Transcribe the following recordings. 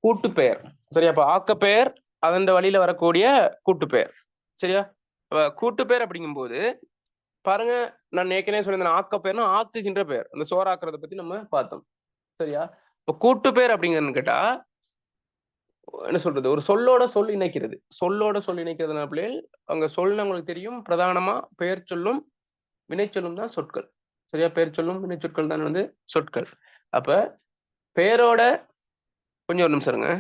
கூட்டு பெயர். சரியா? அப்ப ஆக்கப்பெயர் அதன் வழியில வரக்கூடிய கூட்டு பெயர். சரியா? கூட்டு பெயர் அப்படிங்கும்போது பாருங்க, நான் ஏற்கனவே சொல்லியிருந்தேன் ஆக்கப்பெயர்னா ஆக்குகின்ற பெயர். அந்த சோறாக்குறத பத்தி நம்ம பார்த்தோம். சரியா? இப்ப கூட்டு பெயர் அப்படிங்கிறதுன்னு கேட்டா என்ன சொல்றது, ஒரு சொல்லோட சொல் இணைக்கிறது. சொல்லோட சொல் இணைக்கிறதுனா பிள்ளைகள் அங்க சொல்னா உங்களுக்கு தெரியும், பிரதானமா பெயர் சொல்லும் வினைச்சொல்லும் தான் சொற்கள். சரியா? பெயர் சொல்லும் வினைச்சொற்கள் தான் வந்து சொற்கள். அப்ப பெயரோட கொஞ்சம் ஒரு நிமிஷம் இருங்க.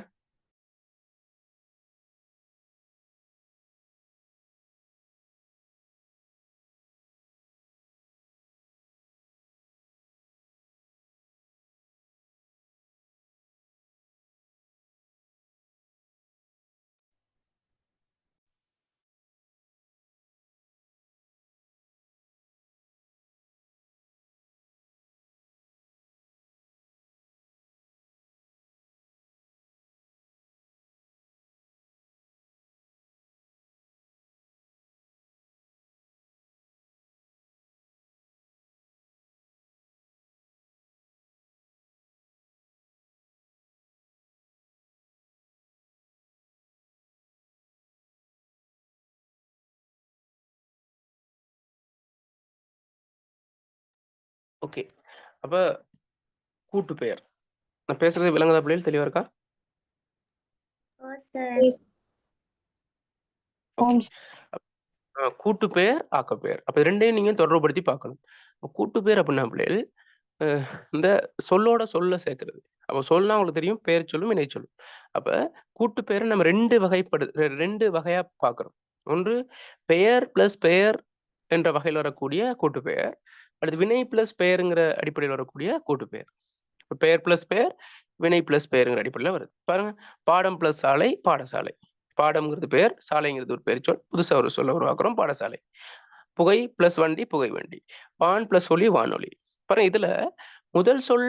ஓகே. அப்ப கூட்டு பெயர். நான் பேசுறது விளங்குதா பிள்ளைகள்? தெளிவா இருக்கா? ஓகே. கூட்டு பெயர், ஆக்கப்பெயர். அப்ப 2யும் நீங்க தொடர்புபடுத்தி பார்க்கணும். கூட்டு பெயர் அப்படின்னா பிள்ளைகள், அ இந்த சொல்லோட சொல்ல சேர்க்கிறது. அப்ப சொல்னா உங்களுக்கு தெரியும், பெயர் சொல்லும், வினை சொல்லும். அப்ப கூட்டு பெயர நம்ம 2 வகையா பார்க்கிறோம். ஒன்று பெயர் பிளஸ் பெயர் என்ற வகையில் வரக்கூடிய கூட்டு பெயர். அல்லது வினை பிளஸ் பெயர்ங்கிற அடிப்படையில் வரக்கூடிய கூட்டு பெயர். பெயர் பிளஸ் பெயர், வினை பிளஸ் பெயர்ங்கிற அடிப்படையில வருது. பாருங்க, பாடம் பிளஸ் சாலை, பாடசாலை. பாடம்ங்கிறது பெயர், சாலைங்கிறது ஒரு பெயர்ச்சொல். புதுசா ஒரு சொல்ல உருவாக்குறோம், பாடசாலை. புகை பிளஸ் வண்டி, புகை வண்டி. வான் பிளஸ் ஒலி, வானொலி. பாருங்க, இதுல முதல் சொல்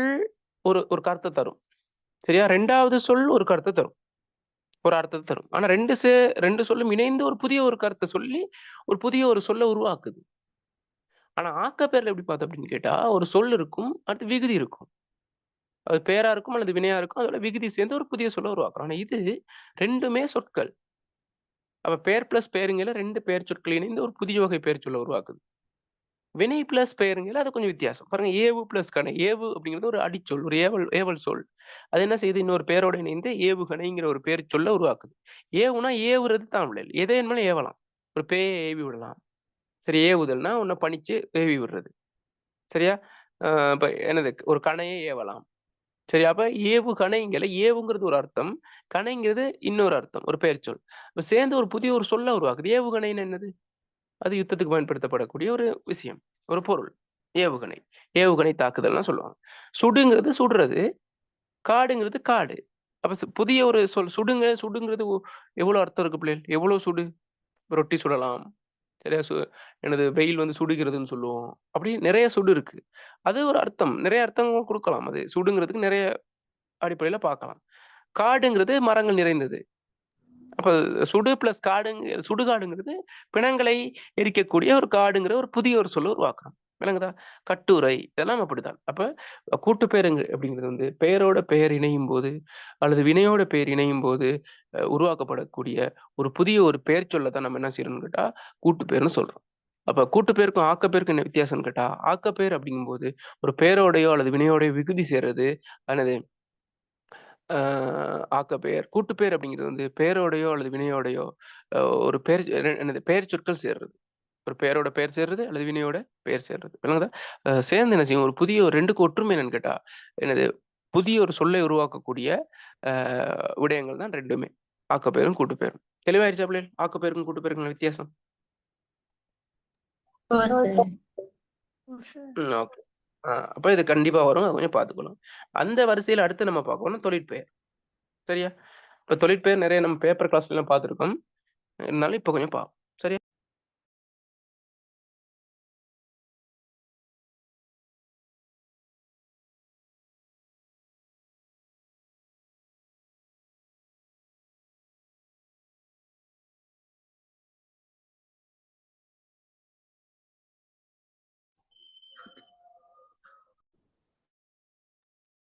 ஒரு ஒரு கருத்தை தரும். சரியா? 2வது சொல் ஒரு கருத்தை தரும். ஒரு அர்த்தத்தை தரும். ஆனா 2 சொல்லும் இணைந்து ஒரு புதிய ஒரு கருத்தை சொல்லி, ஒரு புதிய ஒரு சொல்ல உருவாக்குது. ஆனா ஆக்கப்பெயர்ல எப்படி பார்த்தோம் அப்படின்னு கேட்டா, ஒரு சொல் இருக்கும், அடுத்து விகுதி இருக்கும். அது பெயரா இருக்கும் அல்லது வினையா இருக்கும். அதோட விகுதி சேர்ந்து ஒரு புதிய சொல்ல உருவாக்குறோம். ஆனா இது 2மே சொற்கள். அப்ப பெயர் பிளஸ் பெயருங்கையில 2 பெயர் சொற்கள் இணைந்து ஒரு புதிய வகை பெயர் சொல்ல உருவாக்குது. வினை பிளஸ் பெயருங்கையில அது கொஞ்சம் வித்தியாசம். பாருங்க, ஏவு பிளஸ் கணை. ஏவு அப்படிங்கிறது ஒரு அடிச்சொல், ஒரு ஏவல் சொல். அது என்ன செய்யுது? இன்னொரு பெயரோட இணைந்து ஏவுகணைங்கிற ஒரு பெயர் சொல்ல உருவாக்குது. ஏவுனா ஏவுறது தான் பிள்ளைகள். எதை வேணுமானாலும் ஏவலாம். ஒரு பேய ஏவி விடலாம். சரி, ஏவுதல்னா உன்ன பணிச்சு ஏவி விடுறது. சரியா? இப்ப என்னது? ஒரு கணையை ஏவலாம். சரி, அப்ப ஏவுகணைங்கல ஏவுங்கிறது ஒரு அர்த்தம். கணைங்கிறது இன்னொரு அர்த்தம். ஒரு பெயர்ச்சொல். அப்ப சேர்ந்து ஒரு புதிய ஒரு சொல்ல உருவாக்குது. ஏவுகணைன்னா என்னது? அது யுத்தத்துக்கு பயன்படுத்தப்படக்கூடிய ஒரு விஷயம். ஒரு பொருள். ஏவுகணை. ஏவுகணை தாக்குதல்னு சொல்லுவாங்க. சுடுங்கிறது சுடுறது. காடுங்கிறது காடு. அப்ப புதிய ஒரு சொல். சுடுங்கிறது எவ்வளோ அர்த்தம் இருக்கு பிள்ளைகள்? எவ்வளோ சுடு? ரொட்டி சுடலாம். சரியா? என்னது, வெயில் வந்து சுடுகிறதுன்னு சொல்லுவோம். அப்படி நெறைய சுடு இருக்கு. அது ஒரு அர்த்தம். நெறைய அர்த்தங்களும் குடுக்கலாம். அது சுடுங்கிறதுக்கு நெறைய அடிப்படையில பார்க்கலாம். காடுங்கிறது மரங்கள் நிறைந்தது. அப்ப சுடு பிளஸ் சுடுகாடுங்கிறது பிணங்களை எரிக்கக்கூடிய ஒரு காடுங்கிற ஒரு புதிய ஒரு சொல்ல உருவாக்குறோம். விளங்குதா? கட்டுரை இதெல்லாம் அப்படித்தான். அப்ப கூட்டு பெயருங்க அப்படிங்கிறது வந்து பெயரோட பெயர் இணையும் போது அல்லது வினையோட பெயர் இணையும் போது உருவாக்கப்படக்கூடிய ஒரு புதிய ஒரு பெயர் சொல்ல தான் நம்ம என்ன செய்யறோம்னு கேட்டா கூட்டு பெயர்னு சொல்றோம். அப்ப கூட்டு பெயருக்கும் ஆக்கப்பெயருக்கும் என்ன வித்தியாசம்னு கேட்டா, ஆக்கப்பெயர் அப்படிங்கும்போது ஒரு பெயரோடையோ அல்லது வினையோடையோ விகுதி சேர்றது. அல்லது அ ஆக்கப்பெயர். கூட்டுப்பெயர் அப்படிங்கிறது வந்து பெயரோடையோ அல்லது வினையோடையோ ஒரு பெயர் என்னது பெயர் சொற்கள் சேர்றது. ஒரு பெயரோட பெயர் சேர்றது அல்லது வினையோட பெயர் சேர்றது. விளங்குதா? சேர்ந்து என்ன செய்யும்? ஒரு புதிய ஒரு 2க்கும் ஒற்றுமை என்னன்னு கேட்டா, என்னது? புதிய ஒரு சொல்லை உருவாக்கக்கூடிய அ விடயங்கள் தான் 2மே. ஆக்கப்பெயரும், கூட்டுப்பெயரும். தெளிவாயிருச்சா பிள்ளைகள்? ஆக்கப்பெயருக்கும், கூட்டுப்பெயருக்கும் உள்ள வித்தியாசம்? ஓகே. அப்ப இது கண்டிப்பா வரும். அத கொஞ்சம் பார்த்துக்கணும். அந்த வரிசையில அடுத்து நம்ம பார்க்கணும் தொழிற்பெயர். சரியா? இப்ப தொழிற்பெயர் நெறைய நம்ம பேப்பர் கிளாஸ்லலாம் பார்த்துருக்கோம். இருந்தாலும் இப்ப கொஞ்சம் பார்ப்போம். சரியா?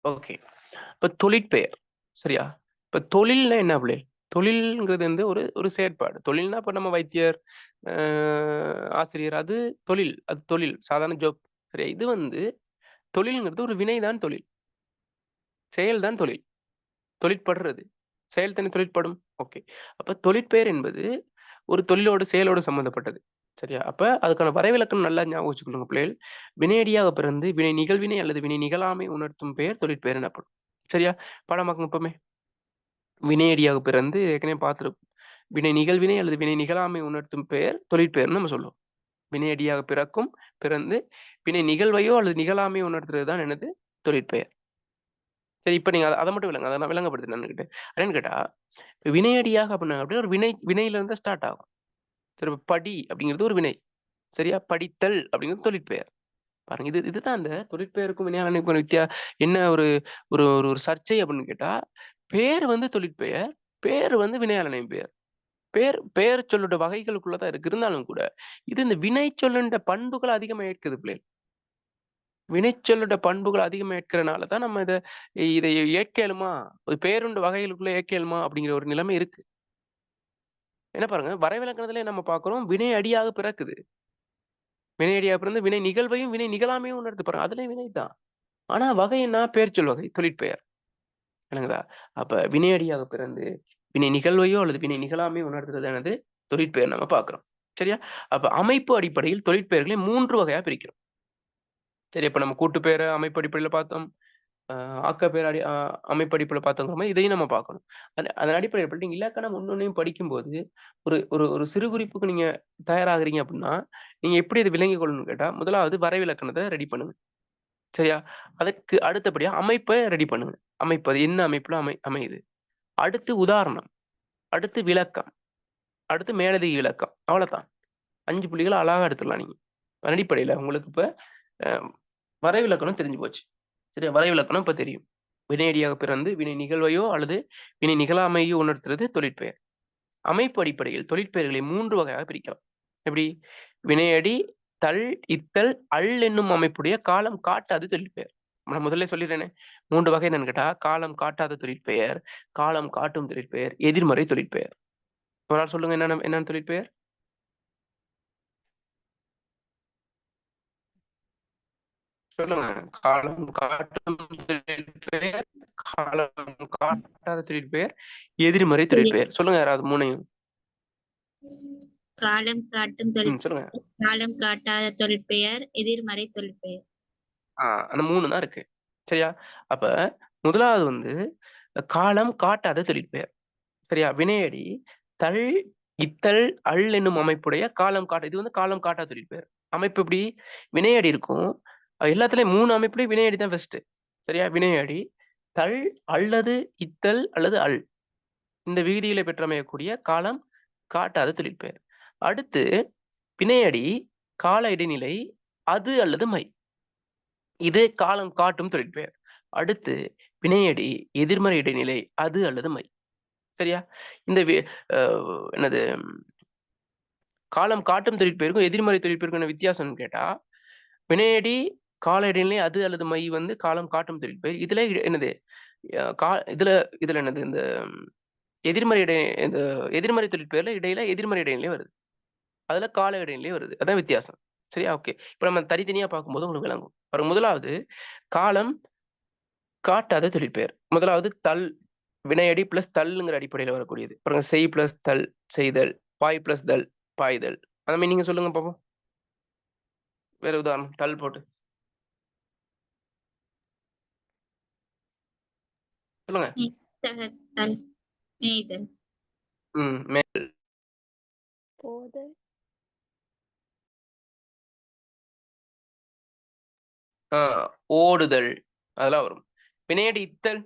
ஓகே. இப்ப தொழிற்பெயர். சரியா? இப்ப இப்ப தொழில்னா என்ன பிள்ளை? தொழில்ங்கிறது வந்து ஒரு செயற்பாடு. தொழில்னா இப்ப நம்ம வைத்தியர், ஆசிரியர் அது தொழில். அது தொழில். சாதாரண ஜாப். சரியா? இது வந்து தொழில்ங்கிறது ஒரு வினைதான் தொழில். செயல் தான் தொழில். தொழிற்படுறது. செயல் தானே தொழிற்படும். ஓகே. அப்ப தொழிற்பெயர் என்பது ஒரு தொழிலோடு, செயலோடு சம்பந்தப்பட்டது. சரியா? அப்ப அதுக்கான வரைவிலக்கணம் நல்லா ஞாபகம் வச்சுக்கணுங்க பிள்ளைகள். வினையடியாக பிறந்து வினை நிகழ்வினை அல்லது வினை நிகழாமை உணர்த்தும் பெயர் தொழிற்பெயர் எனப்படும். சரியா? பாடமாக்குங்க இப்பமே. வினையடியாக பிறந்து ஏற்கனவே பார்த்திருப்போம். வினை நிகழ்வினை அல்லது வினை நிகழாமை உணர்த்தும் பெயர் தொழிற்பெயர்ன்னு நம்ம சொல்லுவோம். வினையடியாக பிறந்து வினை நிகழ்வையோ அல்லது நிகழாமையோ உணர்த்துறது தான் என்னது? தொழிற்பெயர். சரி, இப்ப நீங்க அத மட்டும் விளங்க. அத நான் விளங்கப்படுத்துறேன் அண்ணன்கிட்ட. என்னன்னு கேட்டா, வினையடியாக அப்படின்னா ஒரு வினையில இருந்து ஸ்டார்ட் ஆகும். சரி, படி அப்படிங்கிறது ஒரு வினை. சரியா? படித்தல் அப்படிங்கிறது தொழிற்பெயர். பாருங்க, இதுதான் அந்த தொழிற்பெயருக்கும் வினையாளனுக்கும் என்ன ஒரு ஒரு ஒரு சர்ச்சை அப்படின்னு கேட்டா, பேர் வந்து தொழிற்பெயர், பேர் வந்து வினையாளனின் பெயர். பெயர் சொல்லோட வகைகளுக்குள்ள தான் இருக்கு. இருந்தாலும் கூட, இது இந்த வினை சொல்லுன்ற பண்புகள் அதிகமா ஏற்குது பிள்ளைகள். வினைச்சொல்லோட பண்புகள் அதிகமா ஏற்கிறனால தான் நம்ம இதை ஏற்க இயலுமா? ஒரு பேருண்ட வகைகளுக்குள்ள ஏற்க இயலுமா? அப்படிங்கிற ஒரு நிலைமை இருக்கு. என்ன பாருங்க, வரைவிலக்கணத்திலே நம்ம பார்க்கிறோம், வினை அடியாக பிறக்குது. வினை அடியாக பிறந்து வினை நிகழ்வையும், வினை நிகழாமையும் உணர்த்து பாருங்க. அதுலயும் வினை தான். ஆனா வகை என்ன? பெயர்ச்சொல் வகை, தொழிற்பெயர். விளங்குதா? அப்ப வினை அடியாக பிறந்து வினை நிகழ்வையோ அல்லது வினை நிகழாமையோ உணர்த்துறது என்னது? தொழிற்பெயர் நம்ம பார்க்கிறோம். சரியா? அப்ப அமைப்பு அடிப்படையில் தொழிற்பெயர்களை 3 வகையா பிரிக்கிறோம். சரி, அப்ப நம்ம கூட்டு பெயர அமைப்பு அடிப்படையில பார்த்தோம். ஆக்கப்பெயர் அமைப்பு அடிப்படையில பார்த்தோங்கிற மாரி இதையும் நம்ம பார்க்கணும். அதன் அடிப்படையில நீங்க இலக்கணம் ஒண்ணொண்ணையும் படிக்கும்போது, ஒரு ஒரு ஒரு சிறு குறிப்புக்கு நீங்க தயாராகுறீங்க அப்படின்னா, நீங்க எப்படி இத விளங்கிக் கொள்ளணும்னு கேட்டா, முதலாவது வரைவிலக்கணத்த ரெடி பண்ணுங்க. சரியா? அதற்கு அடுத்தபடியா அமைப்ப ரெடி பண்ணுங்க. அமைப்பு அது என்ன அமைப்புல அமையுது. அடுத்து உதாரணம், அடுத்து விளக்கம், அடுத்து மேலதிக விளக்கம். அவ்வளவுதான். 5 புள்ளிகள அழகா எடுத்துடலாம் நீங்க. அடிப்படையில உங்களுக்கு இப்ப அ வரைவிலக்கணம் தெரிஞ்சு போச்சு. சரியா? வரைவிலக்கணம் இப்ப தெரியும். வினையடியாக பிறந்து வினை நிகழ்வையோ அல்லது வினை நிகழாமையோ உணர்த்துறது தொழிற்பெயர். அமைப்பு அடிப்படையில் தொழிற்பெயர்களை 3 வகையாக பிரிக்கலாம். எப்படி? வினையடி, தள், இத்தல், அள் என்னும் அமைப்புடைய காலம் காட்டாத தொழிற்பெயர். நான் முதல்ல சொல்லிடுறேனே. 3 வகை என்னன்னு கேட்டா, காலம் காட்டாத தொழிற்பெயர், காலம் காட்டும் தொழிற்பெயர், எதிர்மறை தொழிற்பெயர். ஒரு ஆள் சொல்லுங்க, என்னென்ன தொழிற்பெயர்? சொல்லுங்க. காலம் காட்டும் தொழிற்பெயர், காலம் காட்டாத தொழிற்பெயர், எதிர்மறை தொழிற்பெயர். சொல்லுங்க யாராவது 3யும். காலம் காட்டும் சொல்லுங்க. காலம் காட்டாத தொழிற்பெயர், எதிர்மறை தொழிற்பெயர். அந்த 3 தான் இருக்கு. சரியா? அப்ப முதலாவது வந்து காலம் காட்டாத தொழிற்பெயர். சரியா? வினையடி, தள், இத்தல், அள் என்னும் அமைப்புடைய காலம் இது வந்து காலம் காட்டாத தொழிற்பெயர். அமைப்பு எப்படி? வினையடி இருக்கும். எல்லாத்துலயும் 3 அமைப்புலயும் வினையடி தான் ஃபர்ஸ்ட். சரியா? வினையடி, தள், அல்லது இத்தல் அல்லது அள். இந்த விகுதிகளை பெற்றமையக்கூடிய காலம் காட்டாத தொழிற்பெயர். அடுத்து வினையடி, கால இடைநிலை, அது அல்லது மை. இது காலம் காட்டும் தொழிற்பெயர். அடுத்து வினையடி, எதிர்மறை இடைநிலை, அது அல்லது மை. சரியா? இந்த என்னது காலம் காட்டும் தொழிற்பெயருக்கும் எதிர்மறை தொழிற்பெயருக்கும் என்ன வித்தியாசம்னு கேட்டா, வினையடி, கால இடைநிலை, அது அல்லது மை வந்து காலம் காட்டும் தொழிற்பெயர். இதுல என்னது இதுல இதுல என்னது இந்த எதிர்மறை இந்த எதிர்மறை தொழிற்பெயர்ல இடையில எதிர்மறை இடைநிலை வருது. அதுல கால இடைநிலை வருது. அதான் வித்தியாசம். சரியா? ஓகே. இப்ப நம்ம தனித்தனியா பார்க்கும்போது உங்களுக்கு விளங்கும். பாருங்க, முதலாவது காலம் காட்டாத தொழிற்பெயர். முதலாவது தள், வினையடி பிளஸ் தள்ளுங்கிற அடிப்படையில வரக்கூடியது. பாருங்க, செய் பிளஸ் தள், செய்தல். பாய் பிளஸ் தள், பாய்தல். அந்த மாதிரி நீங்க சொல்லுங்க பாப்போம். வேற உதாரணம் தள் போட்டு சொல்லுங்க. மேய்தல். மேல். ஓடுதல் அதெல்லாம் வரும். வினையடி இத்தல்,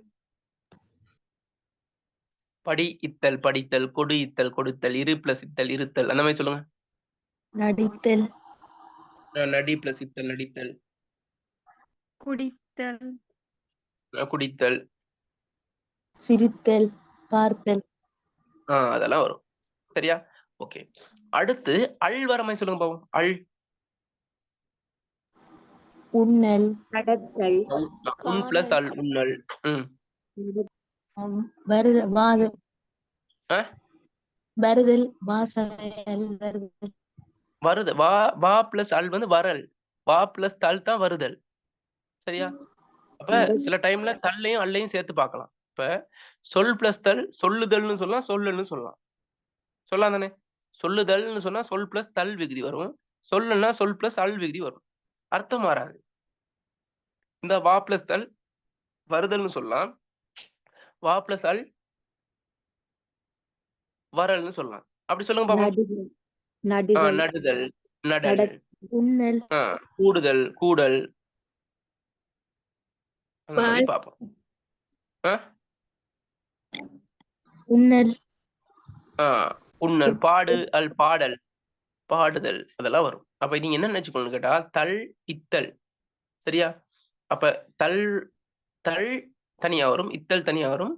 படி இத்தல், படித்தல், கொடு இத்தல், கொடுத்தல், இரு பிளஸ் இத்தல், இருத்தல். அந்த மாதிரி சொல்லுங்க. நடித்தல். நடி பிளஸ் இத்தல், நடித்தல். குடித்தல். குடித்தல். சிரித்தல், பார்த்தல். அதெல்லாம் வரும். சரியா? ஓகே. அடுத்து அள் வர மாதிரி சொல்லுங்க பாப்போம். அள். உண்ணல், நடத்தல். உன் பிளஸ் அள், உண்ணல். வருதல் வாதல் ஆ? வருதல் வாசல் வருதல் வருது வா வா பிளஸ் அல் வந்து வரல், வா பிளஸ் தல் தான் வருதல். சரியா? அப்ப சில டைம்ல தல்லையும் அல்லையும் சேர்த்து பார்க்கலாம். இப்ப சொல் பிளஸ் தல் சொல்லுதல்னு சொல்லலாம், சொல்லுன்னு சொல்லலாம். சொல்லலாம் தானே? சொல்லுதல்னு சொன்னா சொல் பிளஸ் தல் விகுதி வரும். சொல்லுன்னா சொல் பிளஸ் அல் விகுதி வரும். அர்த்தம் மாறாது. இந்த வா பிளஸ் தல் வருதல்னு சொல்லலாம். வா பிளஸ் அல் வரல்னு சொல்லலாம். அப்படி சொல்லுங்க பாப்போம். நடுதல், நடுதல், நடல், உண்ணல் கூடுதல், கூடல், அந்த மாதிரி பார்ப்போம். உண்ணல் உண்ணல், பாடு அல் பாடல், பாடுதல், அதெல்லாம் வரும். அப்ப நீங்க என்ன நினைச்சுக்கணும்னு கேட்டா தல் இத்தல். சரியா? அப்ப தல் தல் தனியா வரும், இத்தல் தனியா வரும்.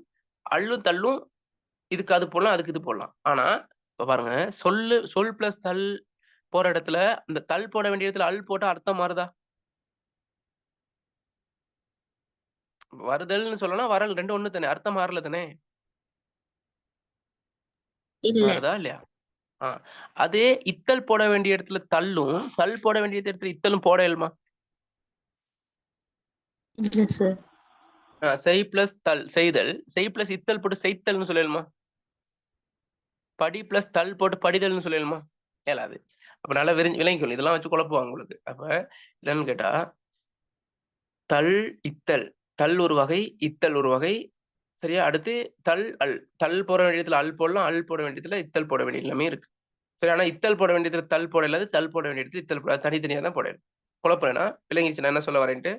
அள்ளும் தள்ளும் இதுக்கு அது போடலாம், அதுக்கு இது போடலாம். ஆனா இப்ப பாருங்க, சொல் பிளஸ் தல் போற இடத்துல இந்த தல் போட வேண்டிய இடத்துல அல் போட்டா அர்த்தம் மாறுதா? வருதல்னு சொல்லலாம், வரல் ரெண்டும் ஒண்ணு தானே, அர்த்தம் மாறல தானே? இல்ல. மாறுதா இல்லையா? அதே இத்தல் போட வேண்டிய இடத்துல தல்லும், தல் போட வேண்டிய இடத்துல இத்தலும் போட இயலுமா? இல்ல சார். செய் பிளஸ் தல் செய்தல், செய் பிளஸ் இத்தல் போட்டு செய்தல்னு சொல்லலுமா? படி பிளஸ் தல் போட்டு படிதல்னு சொல்லலுமா? இயலாது. அப்ப நல்லா விளங்கிக்கணும். இதெல்லாம் வச்சு குழப்புவாங்க உங்களுக்கு. அப்ப என்னன்னு கேட்டா தல் இத்தல், தல் ஒரு வகை, இத்தல் ஒரு வகை. சரியா? அடுத்து தல் அல், தல் போட வேண்டியதுல அல் போடலாம், அல் போட வேண்டியதுல இத்தல் போட வேண்டிய எல்லாமே இருக்கு. சரி, ஆனா இத்தல் போட வேண்டியதுல தல் போட இல்லாது, தல் போட வேண்டிய இடத்துல இத்தல் போட, தனித்தனியா தான் போட. குழப்பம்னா விளங்கிச்சு நான் என்ன சொல்ல வரேன்ட்டு?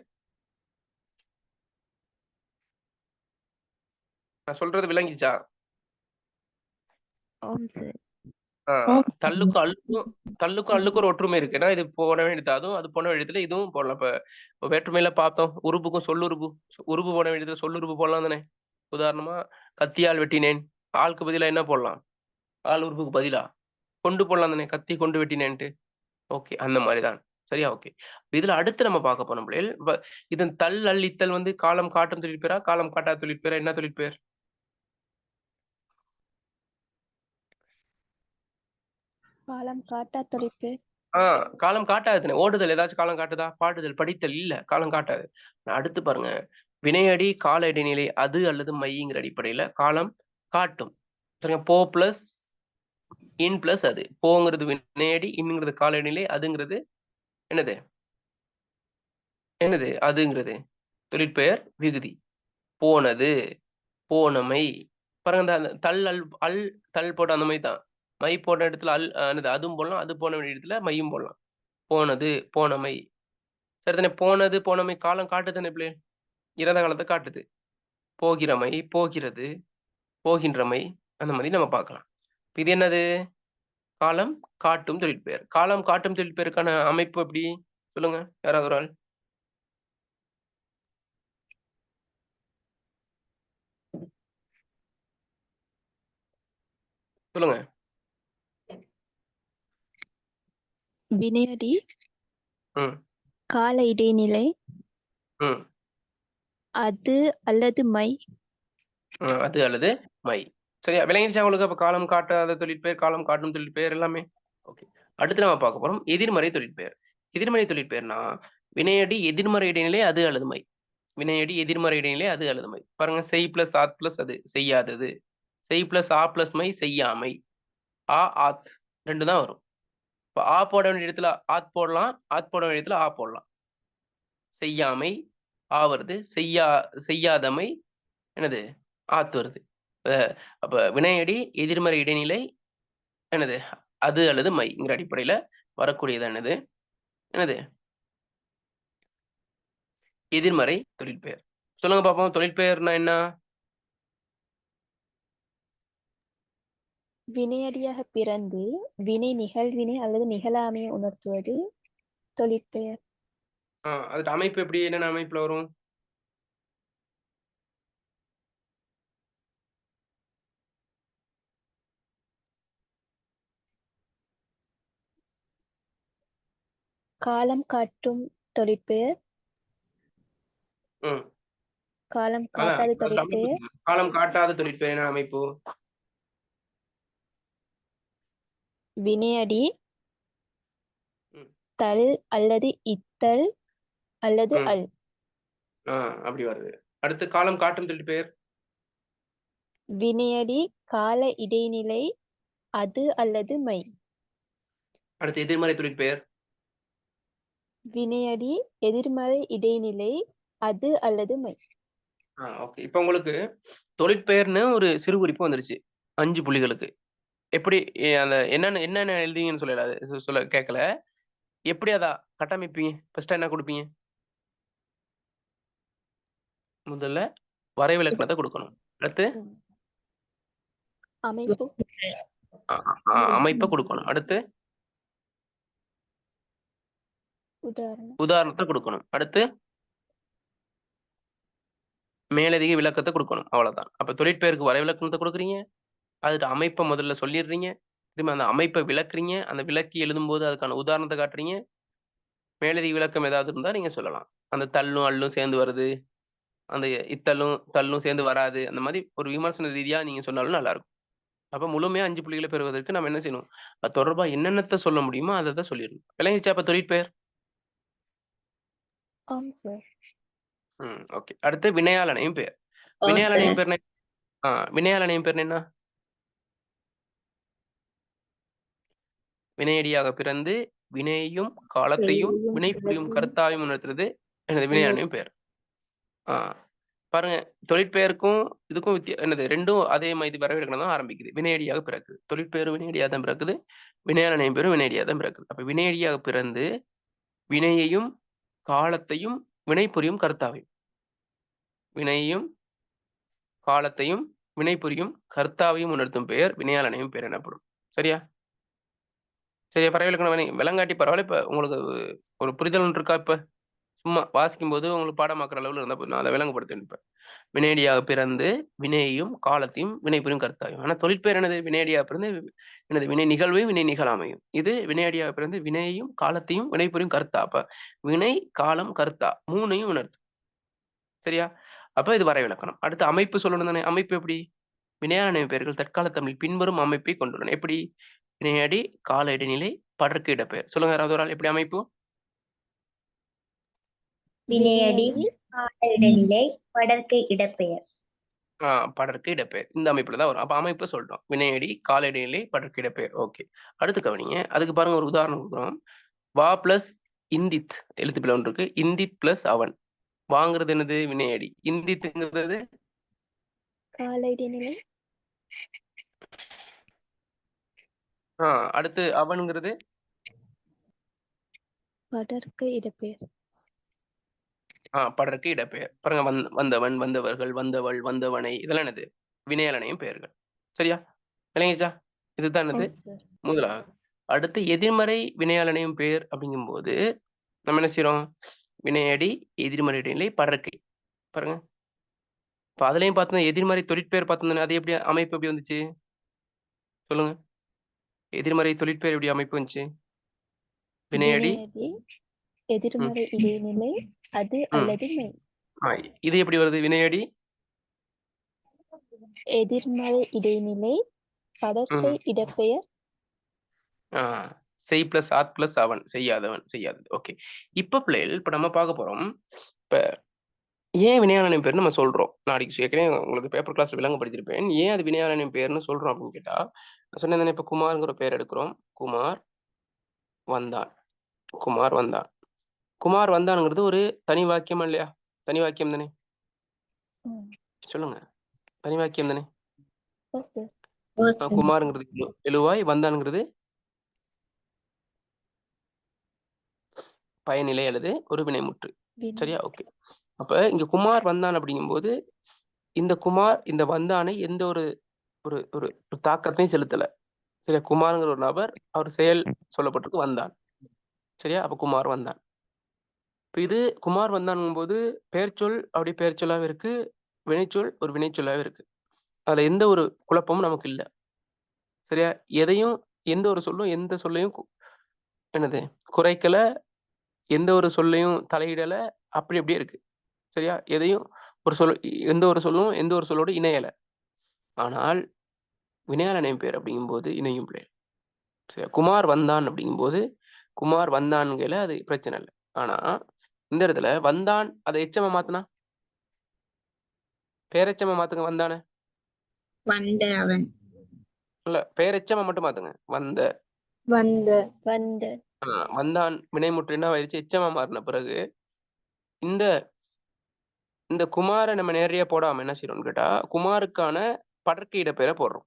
நான் சொல்றது விளங்கிச்சா? ஆம் சார். தள்ளுக்கும் அள்ளுக்கும் ஒரு ஒற்றுமை இருக்கு. ஏன்னா இது போட வேண்டியது அதுவும், அது போட வேண்டியதுல இதுவும் போடலாம். இப்ப வேற்றுமையில பார்த்தோம், உருபுக்கும் சொல்லுருபு, உருபு போட வேண்டியதுல சொல்லுருபு போடலாம் தானே? உதாரணமா கத்தியால் வெட்டினேன், ஆளுக்கு பதிலா என்ன போடலாம்? ஆள் உருபுக்கு பதிலா கொண்டு போடலாம் தானே? கத்தி கொண்டு வெட்டினேன்ட்டு. ஓகே, அந்த மாதிரிதான். சரியா? ஓகே. இதுல அடுத்து நம்ம பார்க்க போறோம் பிள்ளைகள். இதன் தல் அல் இத்தல் வந்து காலம் காட்டும் தொழிற்பெயரா, காலம் காட்டாத தொழிற்பெயரா, என்ன தொழிற்பெயர்? காலம் காட்டா தொழிற்பு. காலம் காட்டாது. ஓடுதல் ஏதாச்சும் காலம் காட்டுதா? பாடுதல், படித்தல் இல்ல, காலம் காட்டாது. அடுத்து பாருங்க, வினையடி கால இடைநிலை அது அல்லது மைங்கிற அடிப்படையில காலம் காட்டும். சரிங்க? போ பிளஸ் இன் பிளஸ் அது. போங்கிறது வினையடி, இன்னுங்கிறது கால இடைநிலை, அதுங்கிறது என்னது? என்னது அதுங்கிறது? தொழிற்பெயர் விகுதி. போனது, போனமை. பாருங்க, அந்த தல் அல் அல் தல் போட்ட அந்த மாதிரி தான். மை போட்ட இடத்துல அல் என்னது அதுவும் போடலாம், அது போன வேண்டிய இடத்துல மையும் போடலாம். போனது, போனமை. சரிதானே? போனது, போனமை காலம் காட்டுதானே பிள்ளை? இறந்த காலத்தை காட்டுது. போகிறமை, போகிறது, போகின்றமை, அந்த மாதிரி நம்ம பார்க்கலாம். இது என்னது? காலம் காட்டும் தொழிற்பெயர். காலம் காட்டும் தொழிற்பெயருக்கான அமைப்பு எப்படி? சொல்லுங்க, யாராவது ஒரு ஆள். சொல்லுங்க. வினையடி ம் கால இடைநிலை ம் அது அல்லது மை. அது அல்லது மை. சரியா? விளங்கிடுச்சா உங்களுக்கு? அப்ப காலம் காட்டாத தொழிற்பெயர், காலம் காட்டும் தொழிற்பெயர் எல்லாமே. ஓகே. அடுத்து நம்ம பார்க்க போறோம் எதிர்மறை தொழிற்பெயர். எதிர்மறை தொழிற்பெயர்னா வினையடி எதிர்மறை இடைநிலை அது அல்லது மை. வினையடி எதிர்மறை இடைநிலை அது அல்லது மை. பாருங்க, செய் பிளஸ் ஆத் பிளஸ் அது செய்யாதது, செய் பிளஸ் ஆ பிளஸ் மை செய்யாமை. ஆத் ரெண்டு தான் வரும். இப்ப ஆ போட வேண்டிய இடத்துல ஆத் போடலாம், ஆத் போட வேண்டிய இடத்துல ஆ போடலாம். செய்யாமை ஆ வருது, செய்யாதமை என்னது? ஆத் வருது. அப்ப வினையடி எதிர்மறை இடைநிலை என்னது? அது அல்லது மைங்கிற அடிப்படையில வரக்கூடியது என்னது? என்னது? எதிர்மறை தொழிற்பெயர். சொல்லுங்க பாப்போம், தொழிற்பெயர்னா என்ன? வினையடியாக பிறந்து வினை நிகழ்வினை அல்லது நிகழாமையை உணர்த்துவது தொழிற்பெயர். அதோட அமைப்பு எப்படி? என்னென்ன அமைப்புல வரும்? காலம் காட்டும் தொழிற்பெயர், ம் காலம் அதான் காட்டாத அதுக்கு அமைப்பு தொழிற்பெயர் சொல்லுங்க. காலம் காட்டாத தொழிற்பெயர் என்ன அமைப்பு? வினையடி ம். தல் அல்லது இத்தல் அல்லது ம். அல். அப்படி வருது. அடுத்து காலம் காட்டும் தொழிற்பெயர் வினையடி கால இடைநிலை அது அல்லது மை. அடுத்து எதிர்மறை தொழிற்பெயர் வினையடி எதிர்மறை இடைநிலை அது அல்லது மை. ஓகே. இப்போ உங்களுக்கு தொழிற்பெயர்னு ஒரு சிறு குறிப்பு வந்துருச்சு 5 புள்ளிகளுக்கு. எப்படி அந்த என்னென்ன எழுதுவீங்கன்னு சொல்லல. அது சொல்ல கேட்கல. எப்படி அத கட்டமைப்பீங்க? ஃபர்ஸ்ட் என்ன குடுப்பீங்க? முதல்ல வரைவிலக்கணத்த குடுக்கணும். அடுத்து அமைப்பு அமைப்ப குடுக்கணும். அடுத்து உதாரணம் உதாரணத்த குடுக்கணும். அடுத்து மேலதிக விளக்கத்த குடுக்கணும். அவ்வளவுதான். அப்ப தொழிற்பெயருக்கு வரைவிலக்கணத்த குடுக்குறீங்க. அதுக்கு அமைப்ப முதல்ல சொல்லிடுறீங்க. திரும்ப அந்த அமைப்ப விளக்குறீங்க. அந்த விளக்கி எழுதும்போது அதுக்கான உதாரணத்த காட்டுறீங்க. மேலதிக விளக்கம் ஏதாவது இருந்தா நீங்க சொல்லலாம். அந்த தள்ளும், அள்ளும் சேர்ந்து வருது. அந்த இத்தலும், தள்ளும் சேர்ந்து வராது. அந்த மாரி ஒரு விமர்சன ரீதியா நீங்க சொன்னாலும் நல்லாருக்கும். அப்ப முழுமையா 5 புள்ளிகள பெறுவதற்கு நம்ம என்ன செய்யணும்? அது தொடர்பா என்னென்னத்த சொல்ல முடியுமோ அத தான் சொல்லிறணும். விளங்கிச்சா அப்ப தொழிற்பெயர்? ஆம் சார். ஓகே. அடுத்து வினையால் அணையும் பெயர். ஓ வினையால் சார். அணையும் பெயர்னா வினையால் அணையும் பெயர்னா என்ன? வினையடியாக பிறந்து வினையையும், காலத்தையும், செய்தியும் வினைபுரியும் சிறப்பையும் கர்த்தாவையும் உணர்த்துறது என்னது? வினையால் அணையும் பெயர். ஆ பாருங்க தொழிற்பெயருக்கும் இதுக்கும் என்னது 2ம் அதே மாதிரி வரைவிலக்கணம் தான் ஆரம்பிக்குது. வினையடியாக பிறக்குது. தொழிற்பெயரும் வினையடியா தான் பிறக்குது. வினையால் அணையும் பெயரும் வினையடியா தான் பிறக்குது. அப்ப வினையடியாக பிறந்து வினையையும், காலத்தையும், வினைபுரியும் கர்த்தாவையும். வினையையும், காலத்தையும், வினைபுரியும் கர்த்தாவையும் உணர்த்தும் பெயர் வினையால் அணையும் பெயர் எனப்படும். சரியா? சரியா? வரைவிலக்கணம் விளங்காட்டி பரவாயில்ல. இப்ப உங்களுக்கு ஒரு புரிதல் ஒண்ணு இருக்கா இப்ப? சும்மா வாசிக்கும்போது உங்களுக்கு பாடமாக்குற அளவுல இருந்தா போதும். நான் அத விளங்கப்படுத்துறேன் இப்ப. வினையடியாக பிறந்து வினையையும், காலத்தையும், வினைபுரியும் கர்த்தாவையும். ஆனா தொழிற்பெயர் என்னது? வினையடியாக பிறந்து என்னது? வினை நிகழ்வையும், வினை நிகழாமையும். இது வினையடியாக பிறந்து வினையையும், காலத்தையும், வினைபுரியும் கர்த்தா. அப்ப வினை, காலம், கர்த்தா 3யும் உணர்த்தும். சரியா? அப்ப இது வரைவிலக்கணம். அடுத்து அமைப்பு சொல்லணும் தானே? அமைப்பு எப்படி? வினையால் அணையும் பெயர்கள் தற்கால தமிழில் பின்வரும் அமைப்பை கொண்டுள்ளன. எப்படி? வினையடி, கால இடைநிலை, படர்க்கு இடப்பெயர். சொல்லுங்க யாராவது ஒரு ஆள் எப்படி அமைப்பு? வினையடி கால இடைநிலை படர்க்கு இடப்பெயர். படர்க்கு இடப்பெயர். இந்த அமைப்புல தான் வரும். அப்ப அமைப்பு சொல்லிட்டோம். வினையடி, கால இடைநிலை, படர்க்கு இடப்பெயர். ஓகே. அடுத்து கவனிங்க. அதுக்கு பாருங்க ஒரு உதாரணம் குடுக்குறோம். வா பிளஸ் இந்தித் எழுத்துப்பிழை ஒன்று இருக்கு. இந்தித் பிளஸ் அவன். வாங்குறது என்னது? வினையடி. இந்தித்ங்கிறது கால இடைநிலை அடுத்து அவன்ங்கிறது படர்க்க இடப்பெயர். படர்க்கு இடப்பெயர். பாருங்க வந்தவன், வந்தவர்கள், வந்தவள், வந்தவனை இதெல்லாம் என்னது? வினையால் அணையும் பெயர்கள். சரியா? விளங்கிச்சா? இதுதான் என்னது? ஆம் சார். முதலாவது. அடுத்து எதிர்மறை வினையால் அணையும் பெயர் அப்படிங்கும்போது நம்ம என்ன செய்றோம்? வினையடி, எதிர்மறை இடைநிலை, படர்க்கை. பாருங்க. இப்ப அதுலயும் பார்த்தோம்னா எதிர்மறை தொழிற்பெயர் பார்த்தோம்னா அது எப்படி அமைப்பு எப்படி வந்துச்சு? சொல்லுங்க. எதிர்மறை தொழிற்பெயர் எப்படி அமைப்பு வந்துச்சு? வினையடி வினையடி எதிர்மறை இடைநிலை அது அல்லது மை. இது எப்படி வருது? வினையடி எதிர்மறை இடைநிலை படர்க்கை இடப்பெயர் செய் பிளஸ் ஆத் பிளஸ் அவன். செய்யாதவன், செய்யாதது. ஓகே. இப்ப பிள்ளைகள் இப்ப நம்ம பார்க்க போறோம். இப்ப ஏன் வினையால் அணையும் பெயர்ன்னு நம்ம சொல்றோம்? நாளைக்கு ஏற்கனவே உங்களுக்கு பேப்பர் கிளாஸ்ல விளங்கப்படுத்தியிருப்பேன். ஏன் அது வினையால் அணையும் பெயர்ன்னு சொல்றோம் அப்படின்னு கேட்டா, நான் சொன்னேன் தானே இப்ப குமார்ங்கிற பெயர் எடுக்கிறோம். குமார் வந்தான். குமார் வந்தான். குமார் வந்தான்ங்கிறது ஒரு தனி வாக்கியமா இல்லையா? தனி வாக்கியம் தானே? சொல்லுங்க. தனி வாக்கியம் தானே? குமார்ங்கிறது எழுவாய், வந்தான்ங்கிறது பயனிலை அல்லது ஒரு வினைமுற்று. சரியா? ஓகே. அப்ப இங்க குமார் வந்தான் அப்படிங்கும்போது இந்த குமார் இந்த வந்தானை எந்த ஒரு ஒரு ஒரு தாக்கத்தையும் செலுத்தல. சரியா? குமார்ங்கிற ஒரு நபர் அவர் செயல் சொல்லப்பட்டிருக்கு வந்தான். சரியா? அப்ப குமார் வந்தான். இப்ப இது குமார் வந்தான்ங்கும்போது பெயர்ச்சொல் அப்படி பெயர்ச்சொல்லாவே இருக்கு. வினைச்சொல் ஒரு வினைச்சொல்லாவே இருக்கு. அதுல எந்த ஒரு குழப்பமும் நமக்கு இல்ல. சரியா? எதையும் எந்த ஒரு சொல்லும் எந்த சொல்லையும் என்னது? குறைக்கல. எந்த ஒரு சொல்லையும் தலையிடல. அப்படி அப்படியே இருக்கு. சரியா? எதையும் ஒரு சொல் எந்த ஒரு சொல்லும் எந்த ஒரு சொல்லோட இணையல. ஆனால் வினையால் இணையும் பெயர் அப்படிங்கும்போது இணையும் பிள்ளை. சரி, குமார் வந்தான் அப்படிங்கும்போது குமார் வந்தான்கையில அது பிரச்சனை இல்ல. ஆனா இந்த இடத்துல வந்தான் அதை எச்சமா மாத்துனா பேரெச்சமா மாத்துங்க வந்தான. வந்த அவன் இல்ல பேரெச்சமா மட்டும் மாத்துங்க. வந்த வந்த வந்த வந்தான் வினைமுற்று என்ன ஆயிடுச்சு? எச்சமா மாறின பிறகு இந்த இந்த குமார நம்ம நேரடியா போடாம என்ன செய்யறோம்னு கேட்டா, குமாருக்கான படர்க்கை இடப்பெயரை போடுறோம்.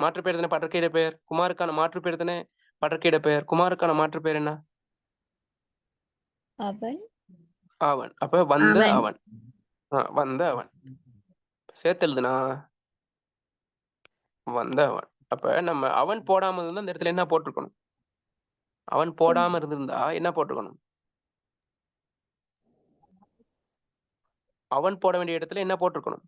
மாற்று பெயர் தானே படர்க்கை இடப்பெயர். குமாருக்கான மாற்று பெயர் தானே படர்க்கை இடப்பெயர். குமாருக்கான மாற்று பெயர் என்ன? அவன் அவன். அப்ப வந்த அவன் அவன். வந்த அவன். சேர்த்து எழுதுனா வந்த அவன். அப்ப நம்ம அவன் போடாம இருந்தா இந்த இடத்துல என்ன போட்டிருக்கணும்? அவன் போடாம இருந்திருந்தா என்ன போட்டிருக்கணும்? அவன் போட வேண்டிய இடத்துல என்ன போட்டிருக்கணும்?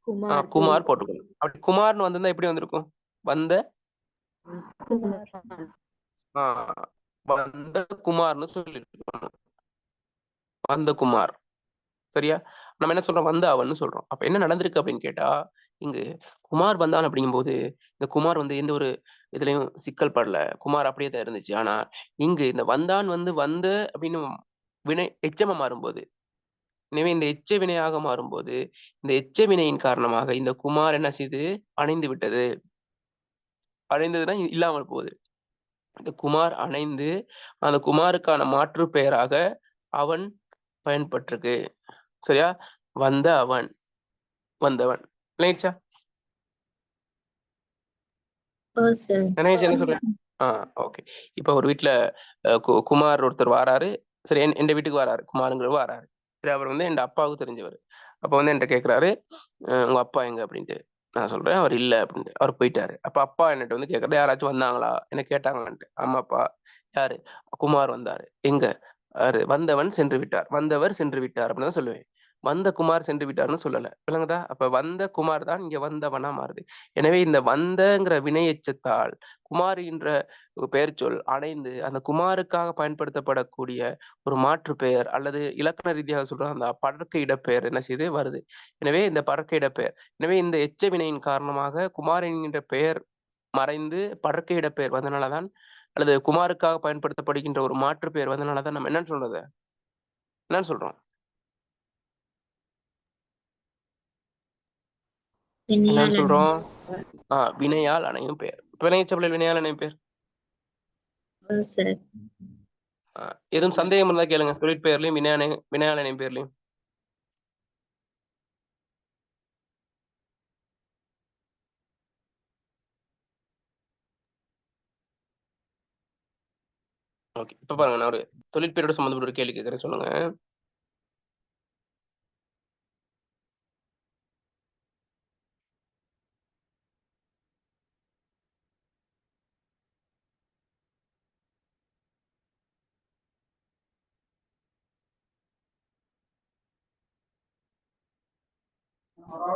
குமார் குமார் போட்டிருக்கணும். அப்படி குமார்னு வந்திருந்தா எப்படி வந்திருக்கும்? வந்த குமார் ஆ வந்த குமார்னு சொல்லிருக்கணும். வந்த குமார். சரியா? நம்ம என்ன சொல்றோம்? வந்த அவன்னு சொல்றோம். அப்ப என்ன நடந்திருக்கு அப்படின்னு கேட்டா, இங்கு குமார் வந்தான் அப்படிங்கும்போது, இந்த குமார் வந்து எந்த ஒரு இதுலயும் சிக்கல் படல. குமார் அப்படியே தான் இருந்துச்சு. ஆனா, இங்கு இந்த வந்தான் வந்து வந்த அப்படின்னு வினை எச்சமா மாறும்போது, எனவே இந்த எச்ச வினையாக மாறும்போது, இந்த எச்ச வினையின் காரணமாக இந்த குமார் என்ன செய்யுது? அணைந்து விட்டது. அணைந்ததுன்னா இல்லாமல் போகுது. இந்த குமார் அணைந்து, அந்த குமாருக்கான மாற்று பெயராக அவன் பயன்பட்டிருக்கு. சரியா? வந்த அவன், வந்தவன். விளங்கிடுச்சா? ஓ சார் விளங்கிடுச்சு என்ன சொல்றேன்? ஓகே. இப்ப ஒரு வீட்ல குமார் ஒருத்தர் வாராரு. சரி எந்த வீட்டுக்கு வராரு. குமாருங்கிறவர் வாராரு. சரி அவர் வந்து எங்க அப்பாவுக்கு தெரிஞ்சவரு. அப்ப வந்து என்ட்ட கேட்கிறாரு, உங்க அப்பா எங்க அப்படின்ட்டு. நான் சொல்றேன், அவர் இல்ல அப்படின்ட்டு. அவர் போயிட்டாரு. அப்ப அப்பா என்னட்ட வந்து கேட்கறாரு, யாராச்சும் வந்தாங்களா? என்ன கேட்டாங்களான்ட்டு. ஆமாப்பா. யாரு? குமார் வந்தாரு. எங்க? வந்தவன் சென்று விட்டார். வந்தவர் சென்று விட்டார் அப்படின்னு தான் சொல்லுவேன். வந்த குமார் சென்று விட்டார்ன்னு சொல்லல. விளங்குதா? அப்ப வந்த குமார் தான் இங்க வந்தவனா மாறுது. எனவே இந்த வந்தங்கிற வினை எச்சத்தால் குமார் என்ற பெயர்ச்சொல் அணைந்து அந்த குமாருக்காக பயன்படுத்தப்படக்கூடிய ஒரு மாற்று பெயர் அல்லது இலக்கண ரீதியாக சொல்ற அந்த படர்க்கை இடப்பெயர் என்ன செய்து வருது. எனவே இந்த படர்க்கை இடப்பெயர். எனவே இந்த எச்ச வினையின் காரணமாக குமார் என்கின்ற பெயர் மறைந்து படர்க்கை இடப்பெயர் வந்தனாலதான் அல்லது குமாருக்காக பயன்படுத்தப்படுகின்ற ஒரு மாற்று பெயர் வந்தனாலதான் நம்ம என்னன்னு சொல்றது? என்னன்னு சொல்றோம்? என்னன்னு வினையாளன் சொல்றோம்? வினையால் அணையும் பெயர். வினையெச்ச பிள்ளை வினையால் அணையும் பெயர். ஓ சார் எதுவும் சந்தேகம் இருந்தா கேளுங்க. தொழிற்பெயர்லயும் வினையால் அணையும் பெயர்லயும். ஓகே. இப்ப பாருங்க நான் ஒரு தொழிற்பெயரோட சம்பந்தப்பட்ட ஒரு கேள்வி கேட்கிறேன் சொல்லுங்க.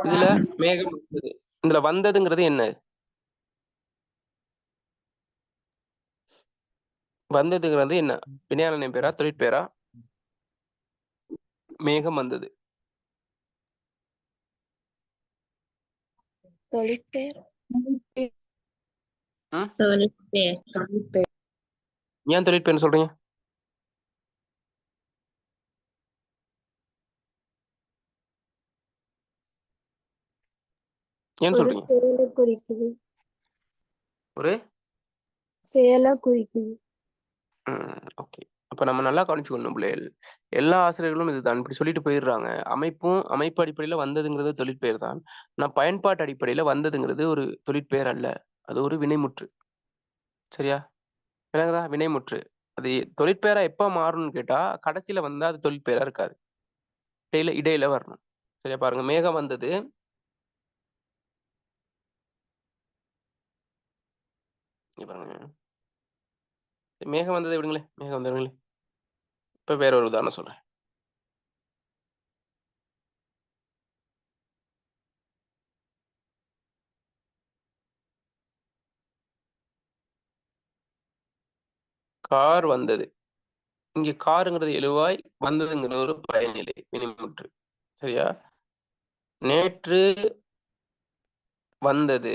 இதுல மேகம் வந்தது. இதுல வந்ததுங்கிறது என்ன? வந்ததுங்கிறது என்ன? வினையால் அணையும் பெயரா? தொழிற்பெயரா? மேகம் வந்தது. தொழிற்பெயர் ம்? தொழிற்பெயர் ஏன் தொழிற்பெயர்னு சொல்றீங்க? ஏன்னு ஒரு சொல்றீங்க? செயலை குறிக்குது. ஒரு செயலை குறிக்குது. ஓகே. அப்ப நம்ம நல்லா கவனிச்சுக்கணும் பிள்ளைகள். எல்லா ஆசிரியர்களும் இதுதான். இப்படி சொல்லிட்டு போயிடுறாங்க. அமைப்பு அடிப்படையில வந்ததுங்கிறது தொழிற்பெயர் தான். ஆனா பயன்பாட்டு அடிப்படையில வந்ததுங்கிறது ஒரு தொழிற்பெயர் அல்ல. அது ஒரு வினைமுற்று. சரியா? விளங்குதா? வினைமுற்று. அது தொழிற்பெயரா எப்ப மாறும்னு கேட்டா, கடைசியில வந்தா அது தொழிற்பெயரா இருக்காது. இடையில வரணும். சரியா பாருங்க. மேகம் வந்தது. இங்க பாருங்க. மேகம் வந்ததை விடுங்களேன். மேகம் வந்ததை விடுங்களேன். இப்ப வேற ஒரு உதாரணம் சொல்றேன். கார் வந்தது. இங்க காருங்கிறது எழுவாய், வந்ததுங்கிறது ஒரு பயனிலை வினைமுற்று. சரியா? நேற்று வந்தது